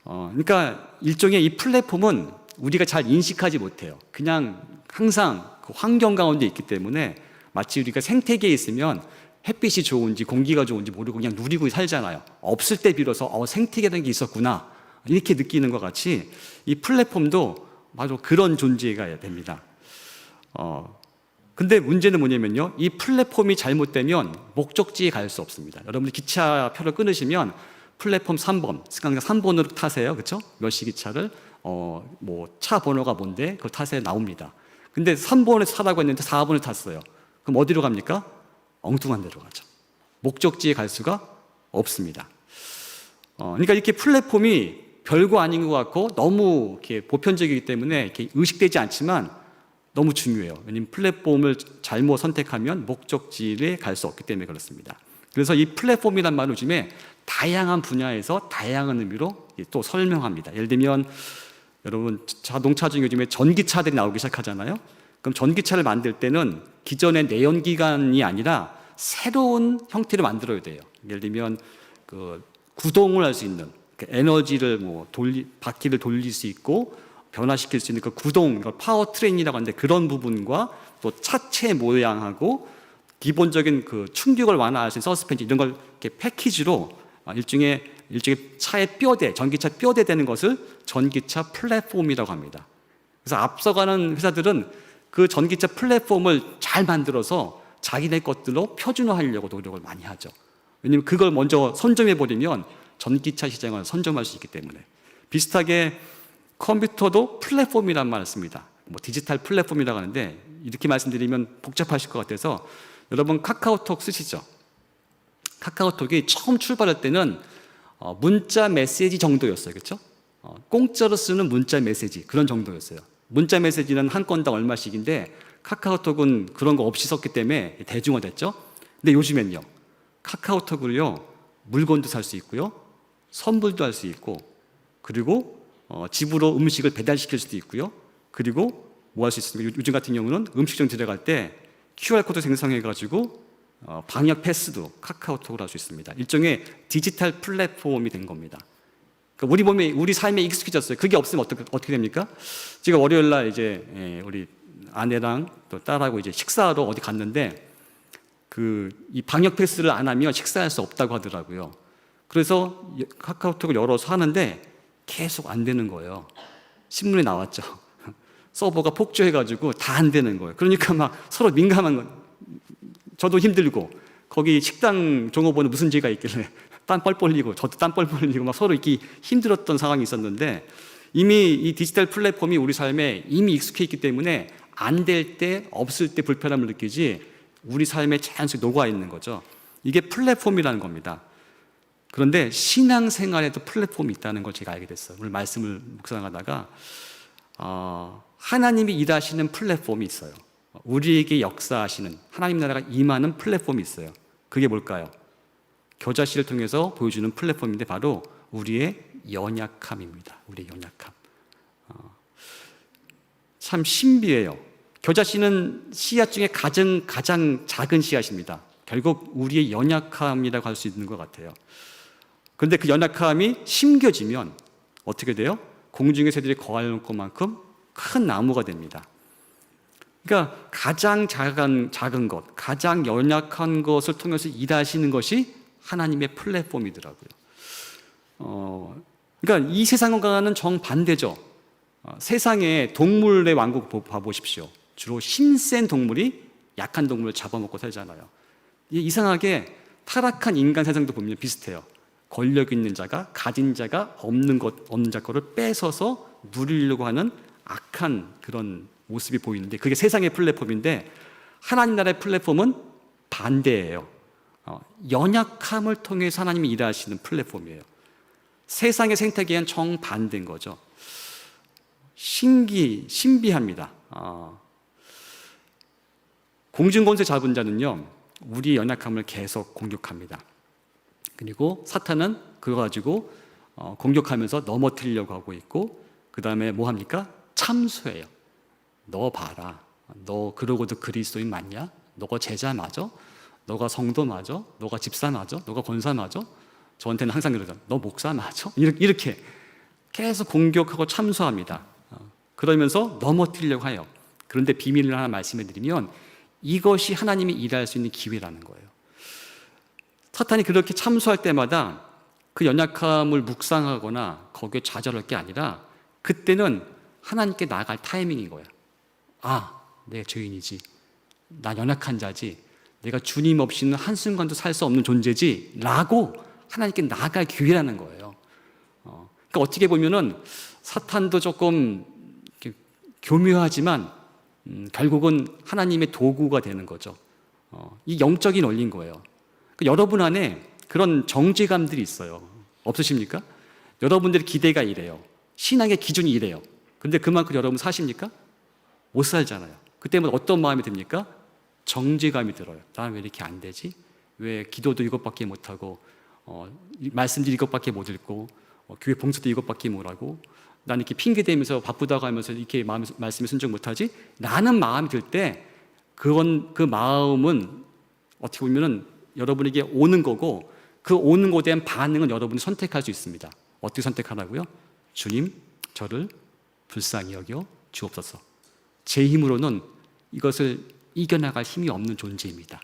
[SPEAKER 3] 그러니까 일종의 이 플랫폼은 우리가 잘 인식하지 못해요. 그냥 항상 그 환경 가운데 있기 때문에 마치 우리가 생태계에 있으면 햇빛이 좋은지 공기가 좋은지 모르고 그냥 누리고 살잖아요. 없을 때 비로소 생태계라는 게 있었구나 이렇게 느끼는 것 같이 이 플랫폼도 바로 그런 존재가 됩니다. 근데 문제는 뭐냐면요, 이 플랫폼이 잘못되면 목적지에 갈 수 없습니다. 여러분들 기차표를 끊으시면 플랫폼 3번, 승강장 3번으로 타세요. 그렇죠? 몇 시 기차를 차 번호가 뭔데 그걸 타세요 나옵니다. 근데 3번에서 타라고 했는데 4번을 탔어요. 그럼 어디로 갑니까? 엉뚱한 데로 가죠. 목적지에 갈 수가 없습니다. 그러니까 이렇게 플랫폼이 별거 아닌 것 같고 너무 이렇게 보편적이기 때문에 이렇게 의식되지 않지만 너무 중요해요. 왜냐하면 플랫폼을 잘못 선택하면 목적지에 갈 수 없기 때문에 그렇습니다. 그래서 이 플랫폼이란 말을 요즘에 다양한 분야에서 다양한 의미로 또 설명합니다. 예를 들면 여러분 자동차 중에 요즘에 전기차들이 나오기 시작하잖아요. 그럼 전기차를 만들 때는 기존의 내연기관이 아니라 새로운 형태를 만들어야 돼요. 예를 들면 구동을 할 수 있는 에너지를 바퀴를 돌릴 수 있고 변화시킬 수 있는 그 구동, 파워트레인이라고 하는데 그런 부분과 또 차체 모양하고 기본적인 그 충격을 완화할 수 있는 서스펜션 이런 걸 이렇게 패키지로 일종의 차의 뼈대, 전기차 뼈대 되는 것을 전기차 플랫폼이라고 합니다. 그래서 앞서가는 회사들은 그 전기차 플랫폼을 잘 만들어서 자기네 것들로 표준화하려고 노력을 많이 하죠. 왜냐하면 그걸 먼저 선점해버리면 전기차 시장을 선점할 수 있기 때문에. 비슷하게 컴퓨터도 플랫폼이란 말을 씁니다. 디지털 플랫폼이라고 하는데 이렇게 말씀드리면 복잡하실 것 같아서 여러분 카카오톡 쓰시죠? 카카오톡이 처음 출발할 때는 문자 메시지 정도였어요. 그렇죠? 공짜로 쓰는 문자 메시지 그런 정도였어요. 문자 메시지는 한 건당 얼마씩인데 카카오톡은 그런 거 없이 썼기 때문에 대중화됐죠. 근데 요즘엔요, 카카오톡으로요 물건도 살 수 있고요, 선물도 할 수 있고, 그리고 집으로 음식을 배달시킬 수도 있고요, 그리고 뭐 할 수 있습니까? 요즘 같은 경우는 음식점 들어갈 때 QR코드 생성해가지고 방역 패스도 카카오톡으로 할 수 있습니다. 일종의 디지털 플랫폼이 된 겁니다. 그러니까 우리 삶에 익숙해졌어요. 그게 없으면 어떻게 됩니까? 제가 월요일 날 이제 우리 아내랑 또 딸하고 이제 식사하러 어디 갔는데 이 방역 패스를 안 하면 식사할 수 없다고 하더라고요. 그래서 카카오톡을 열어서 하는데 계속 안 되는 거예요. 신문에 나왔죠. 서버가 폭주해가지고 다 안 되는 거예요. 그러니까 막 서로 민감한 거. 저도 힘들고 거기 식당 종업원은 무슨 죄가 있길래 땀 뻘뻘 흘리고 저도 땀 뻘뻘 흘리고 막 서로 이렇게 힘들었던 상황이 있었는데 이미 이 디지털 플랫폼이 우리 삶에 이미 익숙해 있기 때문에 안 될 때 없을 때 불편함을 느끼지 우리 삶에 자연스럽게 녹아 있는 거죠. 이게 플랫폼이라는 겁니다. 그런데 신앙생활에도 플랫폼이 있다는 걸 제가 알게 됐어요. 오늘 말씀을 묵상하다가 하나님이 일하시는 플랫폼이 있어요. 우리에게 역사하시는 하나님 나라가 임하는 플랫폼이 있어요. 그게 뭘까요? 겨자씨를 통해서 보여주는 플랫폼인데 바로 우리의 연약함입니다. 우리의 연약함. 참 신비해요. 겨자씨는 씨앗 중에 가장 작은 씨앗입니다. 결국 우리의 연약함이라고 할 수 있는 것 같아요. 그런데 그 연약함이 심겨지면 어떻게 돼요? 공중의 새들이 거할 것만큼 큰 나무가 됩니다. 그러니까 가장 작은 것, 가장 연약한 것을 통해서 일하시는 것이 하나님의 플랫폼이더라고요. 그러니까 이 세상과는 정반대죠. 세상에 동물의 왕국 봐보십시오. 주로 힘센 동물이 약한 동물을 잡아먹고 살잖아요. 이상하게 타락한 인간 세상도 보면 비슷해요. 권력 있는 자가 가진 자가 없는 자 거를 뺏어서 누리려고 하는 악한 그런 모습이 보이는데 그게 세상의 플랫폼인데 하나님 나라의 플랫폼은 반대예요. 연약함을 통해서 하나님이 일하시는 플랫폼이에요. 세상의 생태계와는 정반대인 거죠. 신비합니다. 공중권세 잡은 자는요, 우리의 연약함을 계속 공격합니다. 그리고 사탄은 그거 가지고 공격하면서 넘어뜨리려고 하고 있고, 그 다음에 뭐 합니까? 참수해요. 너 봐라. 너 그러고도 그리스도인 맞냐? 너가 제자 맞아? 너가 성도 맞아? 너가 집사 맞아? 너가 권사 맞아? 저한테는 항상 그러잖아. 너 목사 맞아? 이렇게 계속 공격하고 참수합니다. 그러면서 넘어뜨리려고 해요. 그런데 비밀을 하나 말씀해 드리면 이것이 하나님이 일할 수 있는 기회라는 거예요. 사탄이 그렇게 참수할 때마다 그 연약함을 묵상하거나 거기에 좌절할 게 아니라 그때는 하나님께 나아갈 타이밍인 거예요. 아, 내가 죄인이지. 나 연약한 자지. 내가 주님 없이는 한순간도 살 수 없는 존재지. 라고 하나님께 나아갈 기회라는 거예요. 그러니까 어떻게 보면은 사탄도 조금 교묘하지만 결국은 하나님의 도구가 되는 거죠. 이 영적인 원리인 거예요. 그러니까 여러분 안에 그런 정죄감들이 있어요. 없으십니까? 여러분들의 기대가 이래요. 신앙의 기준이 이래요. 근데 그만큼 여러분 사십니까? 못 살잖아요. 그때면 어떤 마음이 듭니까? 정죄감이 들어요. 나는 왜 이렇게 안 되지? 왜 기도도 이것밖에 못하고 말씀도 이것밖에 못 읽고 교회 봉사도 이것밖에 못하고 나는 이렇게 핑계대면서 바쁘다고 하면서 이렇게 말씀에 순종 못하지? 라는 마음이 들 때 그 마음은 어떻게 보면은 여러분에게 오는 거고 그 오는 것에 대한 반응은 여러분이 선택할 수 있습니다. 어떻게 선택하라고요? 주님, 저를 불쌍히 여겨 주옵소서. 제 힘으로는 이것을 이겨나갈 힘이 없는 존재입니다.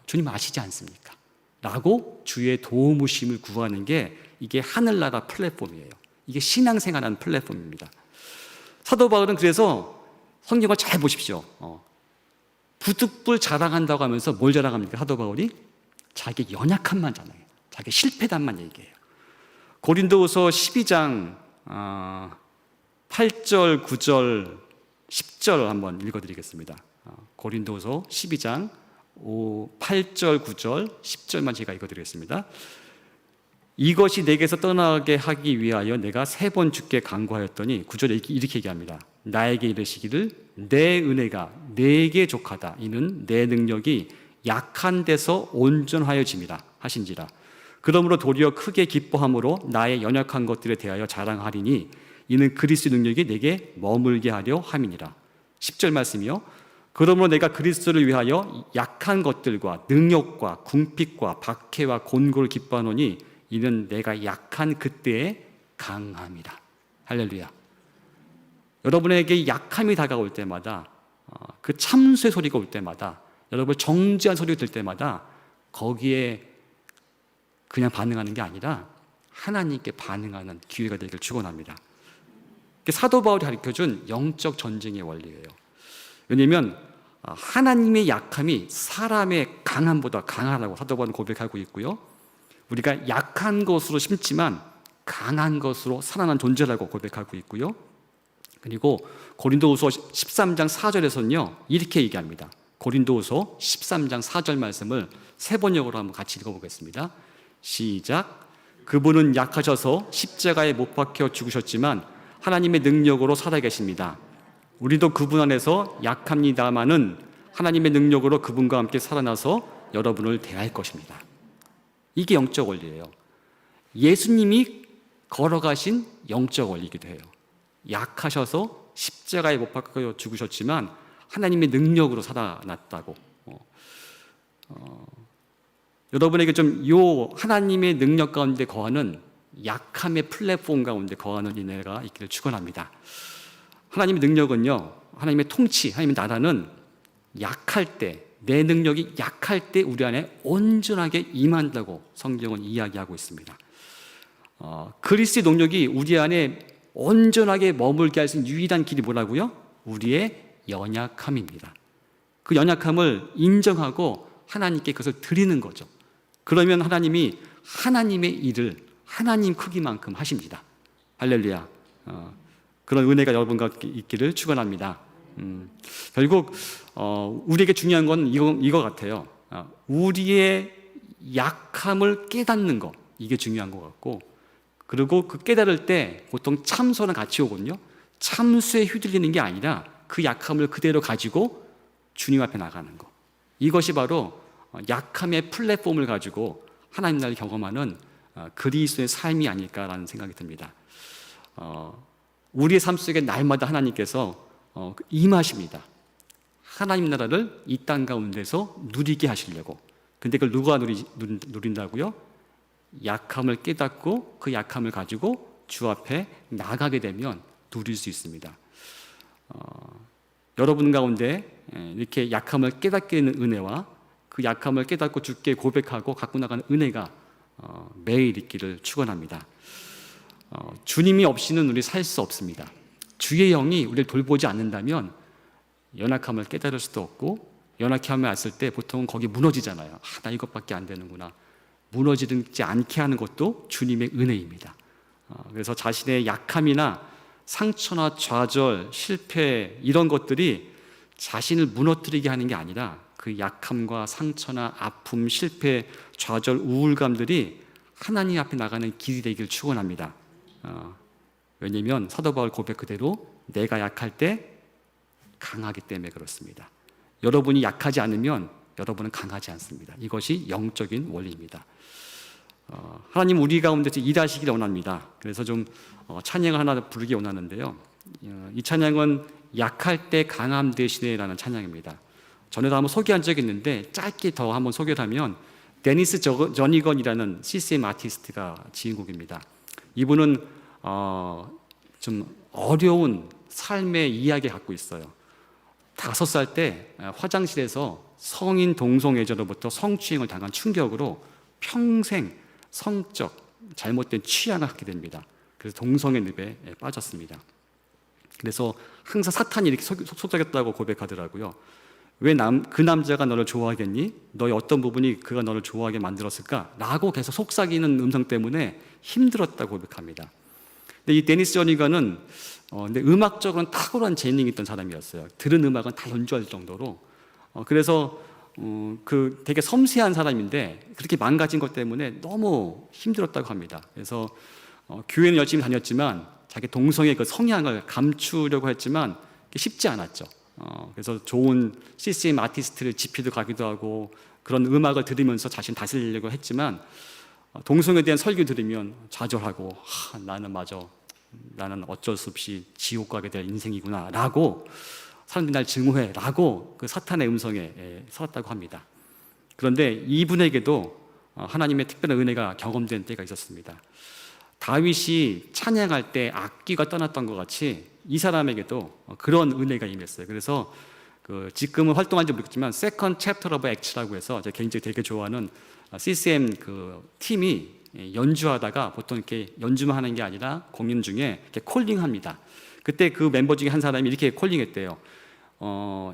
[SPEAKER 3] 주님 아시지 않습니까? 라고 주의 도우심을 구하는 게 이게 하늘나라 플랫폼이에요. 이게 신앙생활하는 플랫폼입니다. 사도 바울은 그래서 성경을 잘 보십시오. 부득불 자랑한다고 하면서 뭘 자랑합니까? 사도 바울이 자기 연약함만 자랑해요. 자기 실패담만 얘기해요. 고린도후서 12장 8절, 9절, 10절 한번 읽어드리겠습니다. 고린도후서 12장 8절, 9절, 10절만 제가 읽어드리겠습니다. 이것이 내게서 떠나게 하기 위하여 내가 3번 주께 간구하였더니 9절에 이렇게 얘기합니다. 나에게 이르시기를 내 은혜가 내게 족하다. 이는 내 능력이 약한 데서 온전하여짐이라 하신지라. 그러므로 도리어 크게 기뻐함으로 나의 연약한 것들에 대하여 자랑하리니 이는 그리스도 능력이 내게 머물게 하려 함이니라. 10절 말씀이요. 그러므로 내가 그리스도를 위하여 약한 것들과 능력과 궁핍과 박해와 곤고를 기뻐하노니 이는 내가 약한 그때의 강함이라. 할렐루야. 여러분에게 약함이 다가올 때마다 그 참수의 소리가 올 때마다 여러분 정죄한 소리가 들 때마다 거기에 그냥 반응하는 게 아니라 하나님께 반응하는 기회가 되기를 축원합니다. 사도 바울이 가르쳐준 영적 전쟁의 원리예요. 왜냐하면 하나님의 약함이 사람의 강함보다 강하다고 사도 바울은 고백하고 있고요. 우리가 약한 것으로 심지만 강한 것으로 살아난 존재라고 고백하고 있고요. 그리고 고린도후서 13장 4절에서는요 이렇게 얘기합니다. 고린도후서 13장 4절 말씀을 세 번역으로 한번 같이 읽어보겠습니다. 시작. 그분은 약하셔서 십자가에 못 박혀 죽으셨지만 하나님의 능력으로 살아계십니다. 우리도 그분 안에서 약합니다마는 하나님의 능력으로 그분과 함께 살아나서 여러분을 대할 것입니다. 이게 영적 원리예요. 예수님이 걸어가신 영적 원리이기도 해요. 약하셔서 십자가에 못 박혀 죽으셨지만 하나님의 능력으로 살아났다고. 여러분에게 좀 요 하나님의 능력 가운데 거하는 약함의 플랫폼 가운데 거하는 은혜가 있기를 축원합니다. 하나님의 능력은요, 하나님의 통치, 하나님의 나라는 약할 때, 내 능력이 약할 때 우리 안에 온전하게 임한다고 성경은 이야기하고 있습니다. 그리스도의 능력이 우리 안에 온전하게 머물게 할 수 있는 유일한 길이 뭐라고요? 우리의 연약함입니다. 그 연약함을 인정하고 하나님께 그것을 드리는 거죠. 그러면 하나님이 하나님의 일을 하나님 크기만큼 하십니다. 할렐루야. 그런 은혜가 여러분과 있기를 축원합니다. 결국 우리에게 중요한 건 이거 같아요. 우리의 약함을 깨닫는 거, 이게 중요한 것 같고, 그리고 그 깨달을 때 보통 참소랑 같이 오거든요. 참수에 휘둘리는 게 아니라 그 약함을 그대로 가지고 주님 앞에 나가는 거. 이것이 바로 약함의 플랫폼을 가지고 하나님 나라를 경험하는 그리스도의 삶이 아닐까라는 생각이 듭니다. 우리의 삶 속에 날마다 하나님께서 임하십니다. 하나님 나라를 이 땅 가운데서 누리게 하시려고. 근데 그걸 누가 누린다고요? 약함을 깨닫고 그 약함을 가지고 주 앞에 나가게 되면 누릴 수 있습니다. 여러분 가운데 이렇게 약함을 깨닫게 되는 은혜와 그 약함을 깨닫고 주께 고백하고 갖고 나가는 은혜가 매일 있기를 축원합니다. 주님이 없이는 우리 살 수 없습니다. 주의 영이 우리를 돌보지 않는다면 연약함을 깨달을 수도 없고, 연약함을 왔을 때 보통은 거기 무너지잖아요. 나 이것밖에 안 되는구나. 무너지지 않게 하는 것도 주님의 은혜입니다. 그래서 자신의 약함이나 상처나 좌절, 실패 이런 것들이 자신을 무너뜨리게 하는 게 아니라 그 약함과 상처나 아픔, 실패, 좌절, 우울감들이 하나님 앞에 나가는 길이 되기를 축원합니다. 왜냐하면 사도 바울 고백 그대로 내가 약할 때 강하기 때문에 그렇습니다. 여러분이 약하지 않으면 여러분은 강하지 않습니다. 이것이 영적인 원리입니다. 하나님 우리 가운데서 일하시기를 원합니다. 그래서 좀 찬양을 하나 부르기 원하는데요. 이 찬양은 약할 때 강함 대신에라는 찬양입니다. 전에도 한번 소개한 적이 있는데 짧게 더 한번 소개를 하면 데니스 저니건이라는 CCM 아티스트가 지은 곡입니다. 이분은 좀 어려운 삶의 이야기를 갖고 있어요. 5살 때 화장실에서 성인 동성애자로부터 성추행을 당한 충격으로 평생 성적 잘못된 취향을 갖게 됩니다. 그래서 동성애 늪에 빠졌습니다. 그래서 항상 사탄이 이렇게 속삭였다고 고백하더라고요. 왜 그 남자가 너를 좋아하겠니? 너의 어떤 부분이 그가 너를 좋아하게 만들었을까? 라고 계속 속삭이는 음성 때문에 힘들었다고 고백합니다. 근데 이 데니스 저니건은 근데 음악적으로는 탁월한 재능이 있던 사람이었어요. 들은 음악은 다 연주할 정도로. 그래서 그 되게 섬세한 사람인데 그렇게 망가진 것 때문에 너무 힘들었다고 합니다. 그래서 교회는 열심히 다녔지만 자기 동성의 그 성향을 감추려고 했지만 쉽지 않았죠. 그래서 좋은 CCM 아티스트를 집회도 가기도 하고 그런 음악을 들으면서 자신 다스리려고 했지만 동성애에 대한 설교 들으면 좌절하고 나는 어쩔 수 없이 지옥 가게 될 인생이구나 라고 사람들이 날 증오해 라고 그 사탄의 음성에 살았다고 합니다. 그런데 이분에게도 하나님의 특별한 은혜가 경험된 때가 있었습니다. 다윗이 찬양할 때 악기가 떠났던 것 같이 이 사람에게도 그런 은혜가 임했어요. 그래서 지금은 활동하는지 모르겠지만 Second Chapter of Acts라고 해서 제가 개인적으로 되게 좋아하는 CCM 그 팀이 연주하다가 보통 이렇게 연주만 하는 게 아니라 공연 중에 이렇게 콜링합니다. 그때 그 멤버 중에 한 사람이 이렇게 콜링했대요.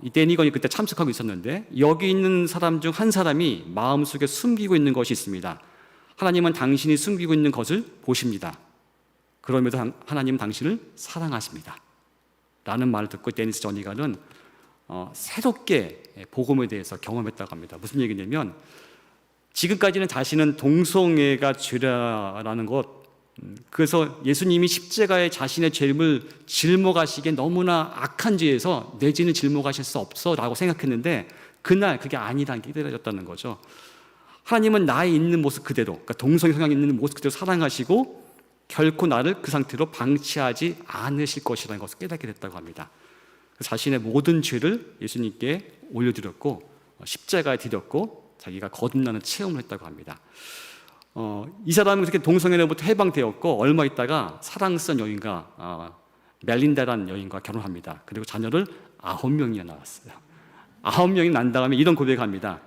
[SPEAKER 3] 이 데니건이 그때 참석하고 있었는데 여기 있는 사람 중 한 사람이 마음속에 숨기고 있는 것이 있습니다. 하나님은 당신이 숨기고 있는 것을 보십니다. 그러면서 하나님은 당신을 사랑하십니다. 라는 말을 듣고 데니스 저니건은 새롭게 복음에 대해서 경험했다고 합니다. 무슨 얘기냐면 지금까지는 자신은 동성애가 죄라는 것, 그래서 예수님이 십자가에 자신의 죄를 짊어가시기에 너무나 악한 죄에서 내 죄는 짊어가실 수 없어 라고 생각했는데 그날 그게 아니라는 게 깨달아졌다는 거죠. 하나님은 나의 있는 모습 그대로, 그러니까 동성애 성향이 있는 모습 그대로 사랑하시고 결코 나를 그 상태로 방치하지 않으실 것이라는 것을 깨닫게 됐다고 합니다. 자신의 모든 죄를 예수님께 올려드렸고 십자가에 드렸고 자기가 거듭나는 체험을 했다고 합니다. 이 사람은 그렇게 동성애로부터 해방되었고 얼마 있다가 사랑스러운 여인과 멜린다라는 여인과 결혼합니다. 그리고 자녀를 9명이나 낳았어요. 9명이 난 다음에 이런 고백을 합니다.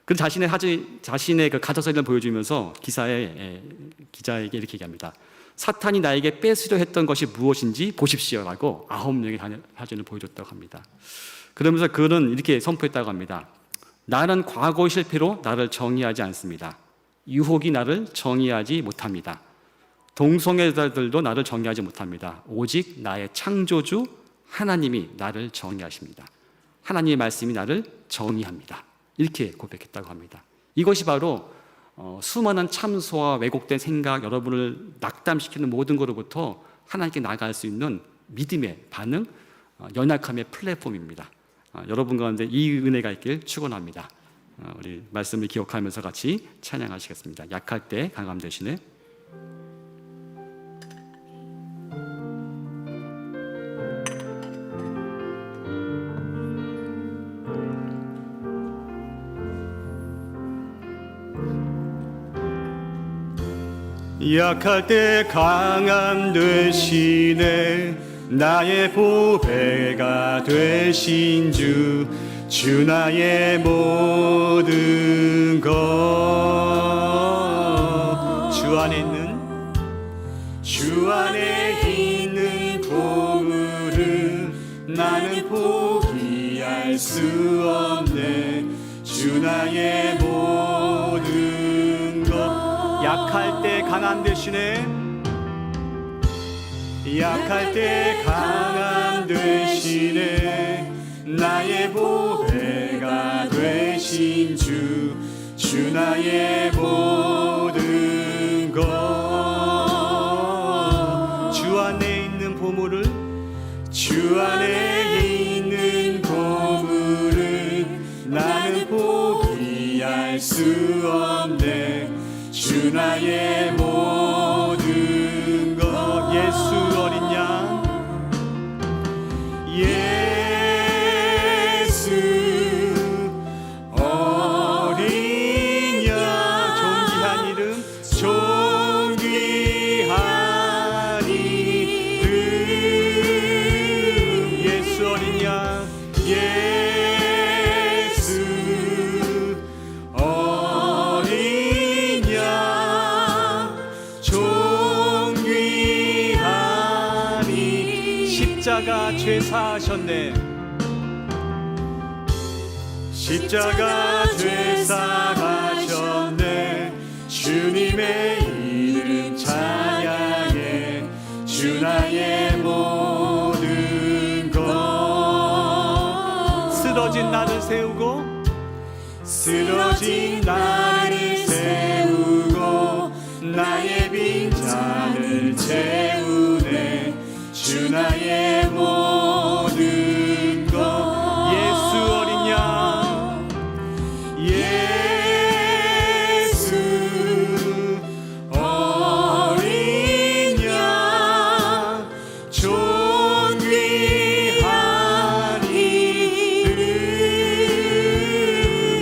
[SPEAKER 3] 그 자신의 그 가짜사진을 보여주면서 기자에게 이렇게 얘기합니다. 사탄이 나에게 뺏으려 했던 것이 무엇인지 보십시오라고 9명의 사진을 보여줬다고 합니다. 그러면서 그는 이렇게 선포했다고 합니다. 나는 과거의 실패로 나를 정의하지 않습니다. 유혹이 나를 정의하지 못합니다. 동성애자들도 나를 정의하지 못합니다. 오직 나의 창조주 하나님이 나를 정의하십니다. 하나님의 말씀이 나를 정의합니다. 이렇게 고백했다고 합니다. 이것이 바로 수많은 참소와 왜곡된 생각, 여러분을 낙담시키는 모든 것으로부터 하나님께 나아갈 수 있는 믿음의 반응, 연약함의 플랫폼입니다. 여러분 가운데 이 은혜가 있길 축원합니다. 우리 말씀을 기억하면서 같이 찬양하시겠습니다. 약할 때 강함 되시네. 약할 때 강함 되시네. 나의 보배가 되신 주 나의 모든 것. 주 안에 있는 보물을 나는 포기할 수 없네. 주 나의 모든 것. 약할 때 강함 되시네. 약할 때 강함 되시네. 나의 보배가 되신 주 나의 모든 것. 주 안에 있는 보물을 나는 포기할 수 없네. 주 나의 모든 것. 예수 어린 양, 예수 어린 양. 존귀한 이름, 존귀한 이름. 예수 어린 양, 예수 어린 양. 존귀하니 십자가 죄 사하셨네. 십자가 죄 사하셨네. 주님의 이름 찬양해. 주 나의 모든 것. 쓰러진 나를 세우고 나의 빈잔을 채우네. 주 나의 모든 것. 예수 어린 양, 예수 어린 양. 존귀한 이름.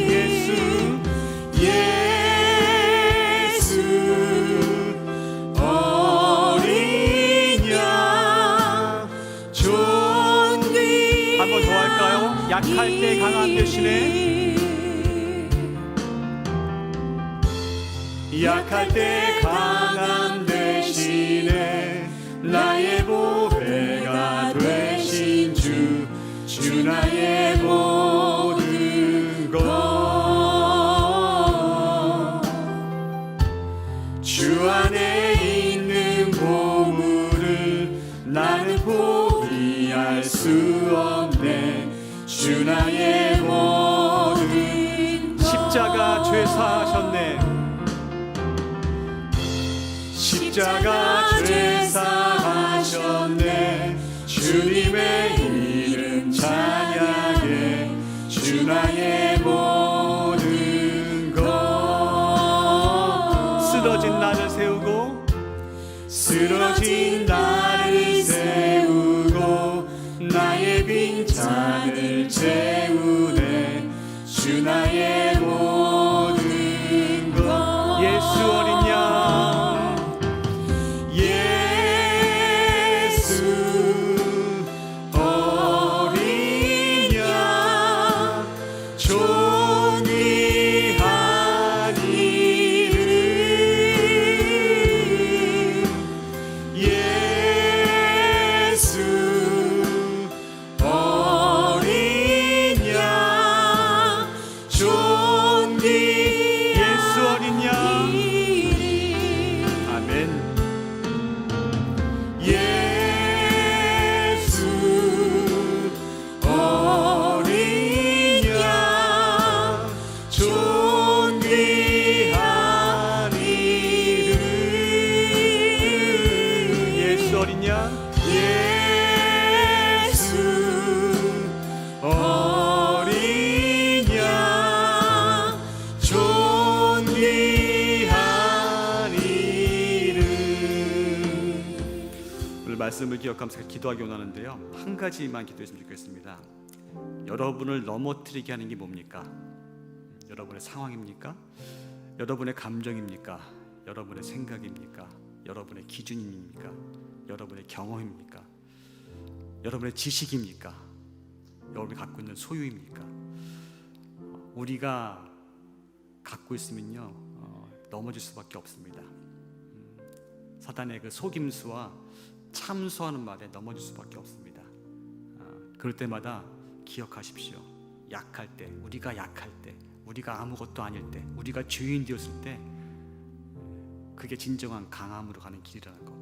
[SPEAKER 3] 예수 어린 양. 한 번 더 할까요? 약할 때 강함 되시네. 약할 때 강함 되시네. 나의 보배가 되신 주 나의 모든 것. 주 안에 있는 보물을 나는 포기할 수 없네. 주
[SPEAKER 2] 주 나의 모든 것
[SPEAKER 3] 십자가 죄 사하셨네. 십자가 죄 사하셨네. 주님의 이름 찬양해. 주 나의 모든 것. 쓰러진 나를 세우고 쓰러진 나를 세우고 나의 빈잔을 채우네. 주 나의 모든 것. 예수 어린 양, 예수 어린 양, 존귀한 이름. 예수 어린 양, 존귀. 예수 어린 양. 아멘. 예수 어린 양, 존귀한 이름. 예수 어린 양, 예수 어린 양, 존귀한 이름. 오늘 말씀을 기억하면서 기도하기 원하는데요, 한 가지만 기도했으면 좋겠습니다. 여러분을 넘어뜨리게 하는 게 뭡니까? 여러분의 상황입니까? 여러분의 감정입니까? 여러분의 생각입니까? 여러분의 기준입니까? 여러분의 경험입니까? 여러분의 지식입니까? 여러분이 갖고 있는 소유입니까? 우리가 갖고 있으면요, 넘어질 수밖에 없습니다. 사단의 그 속임수와 참소하는 말에 넘어질 수밖에 없습니다. 그럴 때마다 기억하십시오. 약할 때, 우리가 약할 때, 우리가 아무것도 아닐 때, 우리가 죄인 되었을 때, 그게 진정한 강함으로 가는 길이라는 것.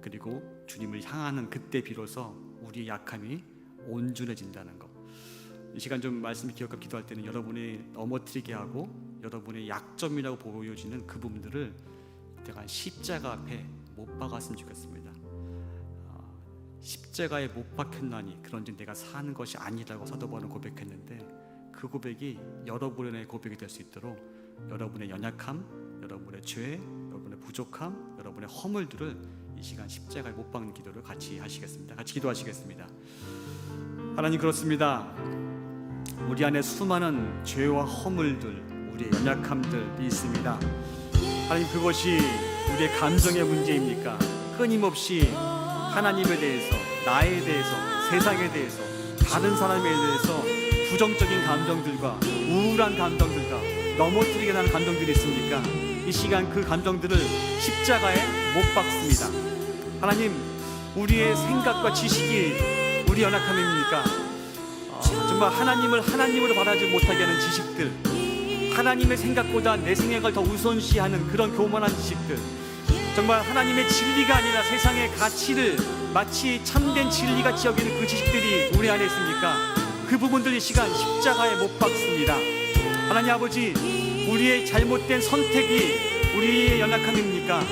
[SPEAKER 3] 그리고 주님을 향하는 그때 비로소 우리의 약함이 온전해진다는 것. 이 시간 좀 말씀을 기억하고 기도할 때는 여러분이 넘어뜨리게 하고 여러분의 약점이라고 보여지는 그 부분들을 내가 십자가 앞에 못 박았으면 좋겠습니다. 십자가에 못 박혔나니 그런즉 내가 사는 것이 아니라고 사도 바울은 고백했는데, 그 고백이 여러분의 고백이 될 수 있도록 여러분의 연약함, 여러분의 죄, 여러분의 부족함, 여러분의 허물들을 이 시간 십자가에 못 박는 기도를 같이 하시겠습니다. 같이 기도하시겠습니다. 하나님, 그렇습니다. 우리 안에 수많은 죄와 허물들, 우리의 연약함들이 있습니다. 하나님, 그것이 우리의 감정의 문제입니까? 끊임없이 하나님에 대해서, 나에 대해서, 세상에 대해서, 다른 사람에 대해서 부정적인 감정들과 우울한 감정들과 넘어뜨리게 하는 감정들이 있습니까? 이 시간 그 감정들을 십자가에 못 박습니다. 하나님, 우리의 생각과 지식이 우리 연약함입니까? 정말 하나님을 하나님으로 바라지 못하게 하는 지식들, 하나님의 생각보다 내 생각을 더 우선시하는 그런 교만한 지식들, 정말 하나님의 진리가 아니라 세상의 가치를 마치 참된 진리같이 여기는 그 지식들이 우리 안에 있습니까? 그 부분들 이 시간 십자가에 못 박습니다. 하나님 아버지, 우리의 잘못된 선택이 우리의 연약함입니까?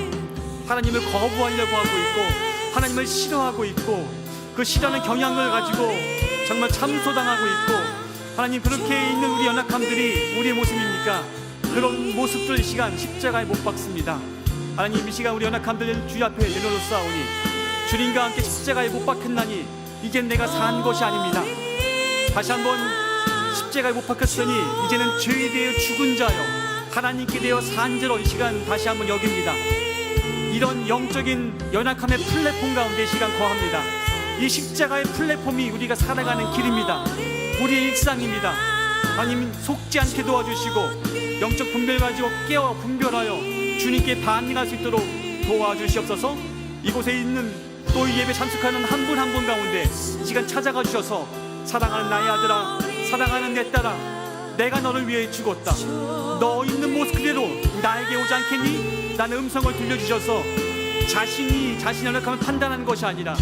[SPEAKER 3] 하나님을 거부하려고 하고 있고 하나님을 싫어하고 있고 그 싫어하는 경향을 가지고 정말 참소당하고 있고, 하나님, 그렇게 있는 우리 연약함들이 우리의 모습입니까? 그런 모습들 이 시간 십자가에 못 박습니다. 하나님, 이 시간 우리 연약함들 주 앞에 내려놓사오니 주님과 함께 십자가에 못 박혔나니 이젠 내가 산 것이 아닙니다. 다시 한번 십자가에 못 박혔으니 이제는 죄에 대해 죽은 자요 하나님께 대해 산 자로 이 시간 다시 한번 여깁니다. 이런 영적인 연약함의 플랫폼 가운데 이 시간 거합니다. 이 십자가의 플랫폼이 우리가 살아가는 길입니다. 우리의 일상입니다. 하나님, 속지 않게 도와주시고 영적 분별 가지고 깨어 분별하여 주님께 반응할 수 있도록 도와주시옵소서. 이곳에 있는 또 이 예배 참석하는 한 분 한 분 가운데 이 시간 찾아가 주셔서, 사랑하는 나의 아들아, 사랑하는 내 딸아, 내가 너를 위해 죽었다. 너 있는 모습 그대로 나에게 오지 않겠니? 라는 음성을 들려주셔서 자신이 자신의 연약함을 판단하는 것이 아니라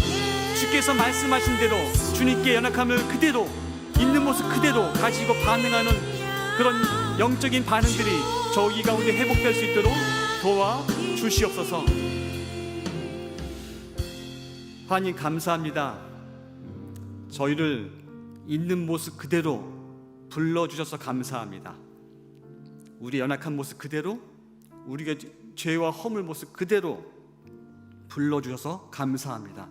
[SPEAKER 3] 주께서 말씀하신 대로 주님께 연약함을 그대로 있는 모습 그대로 가지고 반응하는 그런 영적인 반응들이 저희 가운데 회복될 수 있도록 도와주시옵소서. 하나님 감사합니다. 저희를 있는 모습 그대로 불러주셔서 감사합니다. 우리 연약한 모습 그대로, 우리가 죄와 허물 모습 그대로 불러주셔서 감사합니다.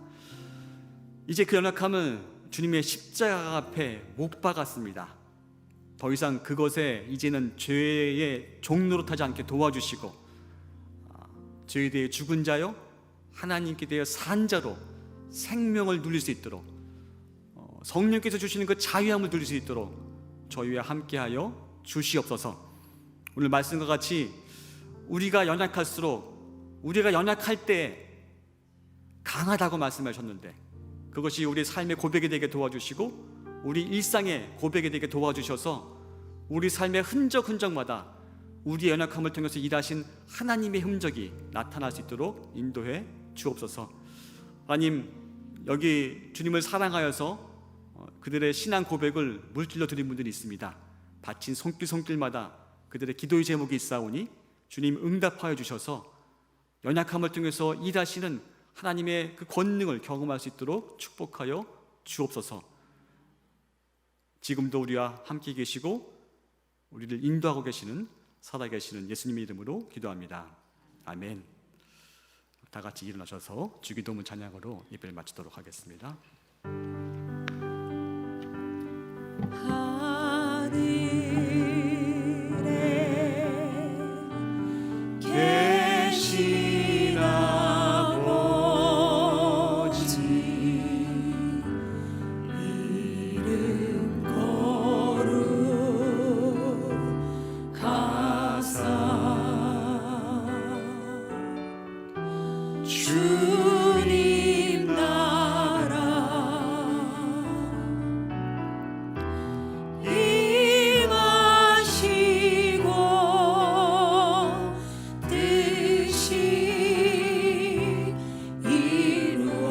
[SPEAKER 3] 이제 그 연약함을 주님의 십자가 앞에 못 박았습니다. 더 이상 그것에 이제는 죄의 종노릇하지 않게 도와주시고, 죄에 대해 죽은 자요 하나님께 대해 산 자로 생명을 누릴 수 있도록, 성령께서 주시는 그 자유함을 누릴 수 있도록 저희와 함께하여 주시옵소서. 오늘 말씀과 같이 우리가 연약할수록, 우리가 연약할 때 강하다고 말씀하셨는데, 그것이 우리 삶의 고백이 되게 도와주시고 우리 일상의 고백이 되게 도와주셔서 우리 삶의 흔적마다 우리의 연약함을 통해서 일하신 하나님의 흔적이 나타날 수 있도록 인도해 주옵소서. 하나님, 여기 주님을 사랑하여서 그들의 신앙 고백을 물질러 드린 분들이 있습니다. 바친 손길마다 그들의 기도의 제목이 있사오니 주님 응답하여 주셔서 연약함을 통해서 일하시는 하나님의 그 권능을 경험할 수 있도록 축복하여 주옵소서. 지금도 우리와 함께 계시고 우리를 인도하고 계시는 살아계시는 예수님의 이름으로 기도합니다. 아멘. 다 같이 일어나셔서 주기도문 찬양으로 예배를 마치도록 하겠습니다.
[SPEAKER 2] 계신 아버지 이름 거룩하사 주님 나라 임하시고 뜻이 이루어지이다.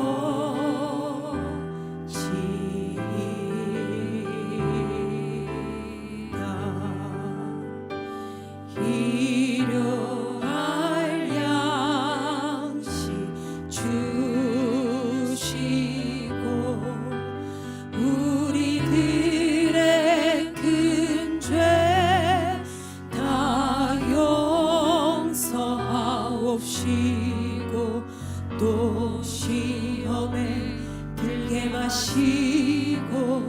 [SPEAKER 2] 일용할 양식 주시고 우리들의 큰 죄 다 용서하옵시고 또 시험에 들게 마시고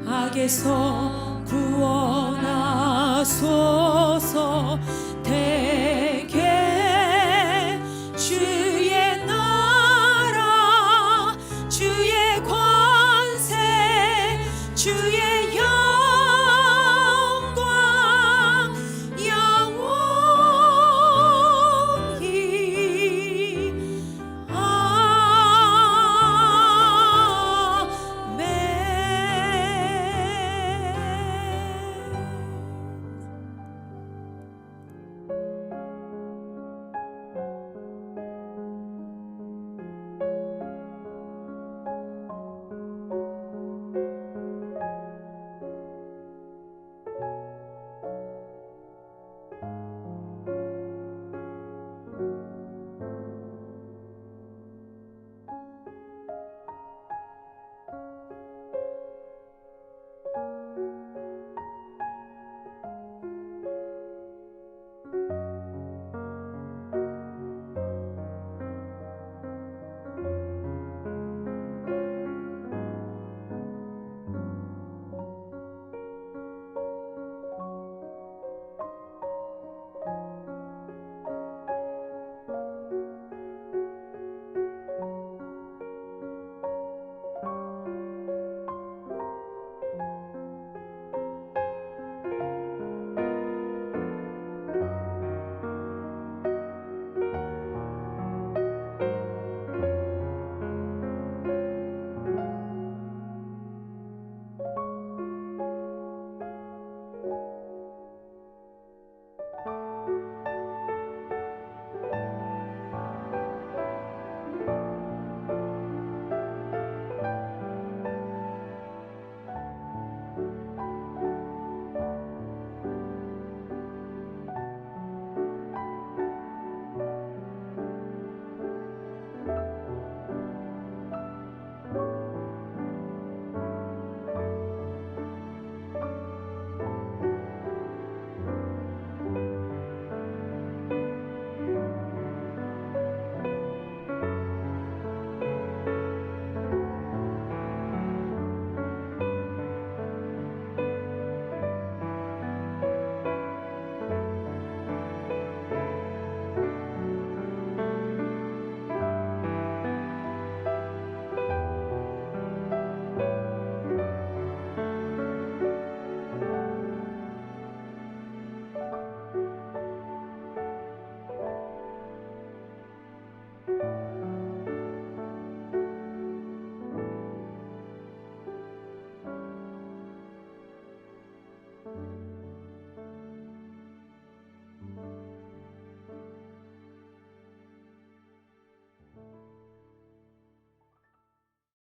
[SPEAKER 2] 악에서 구원하소서.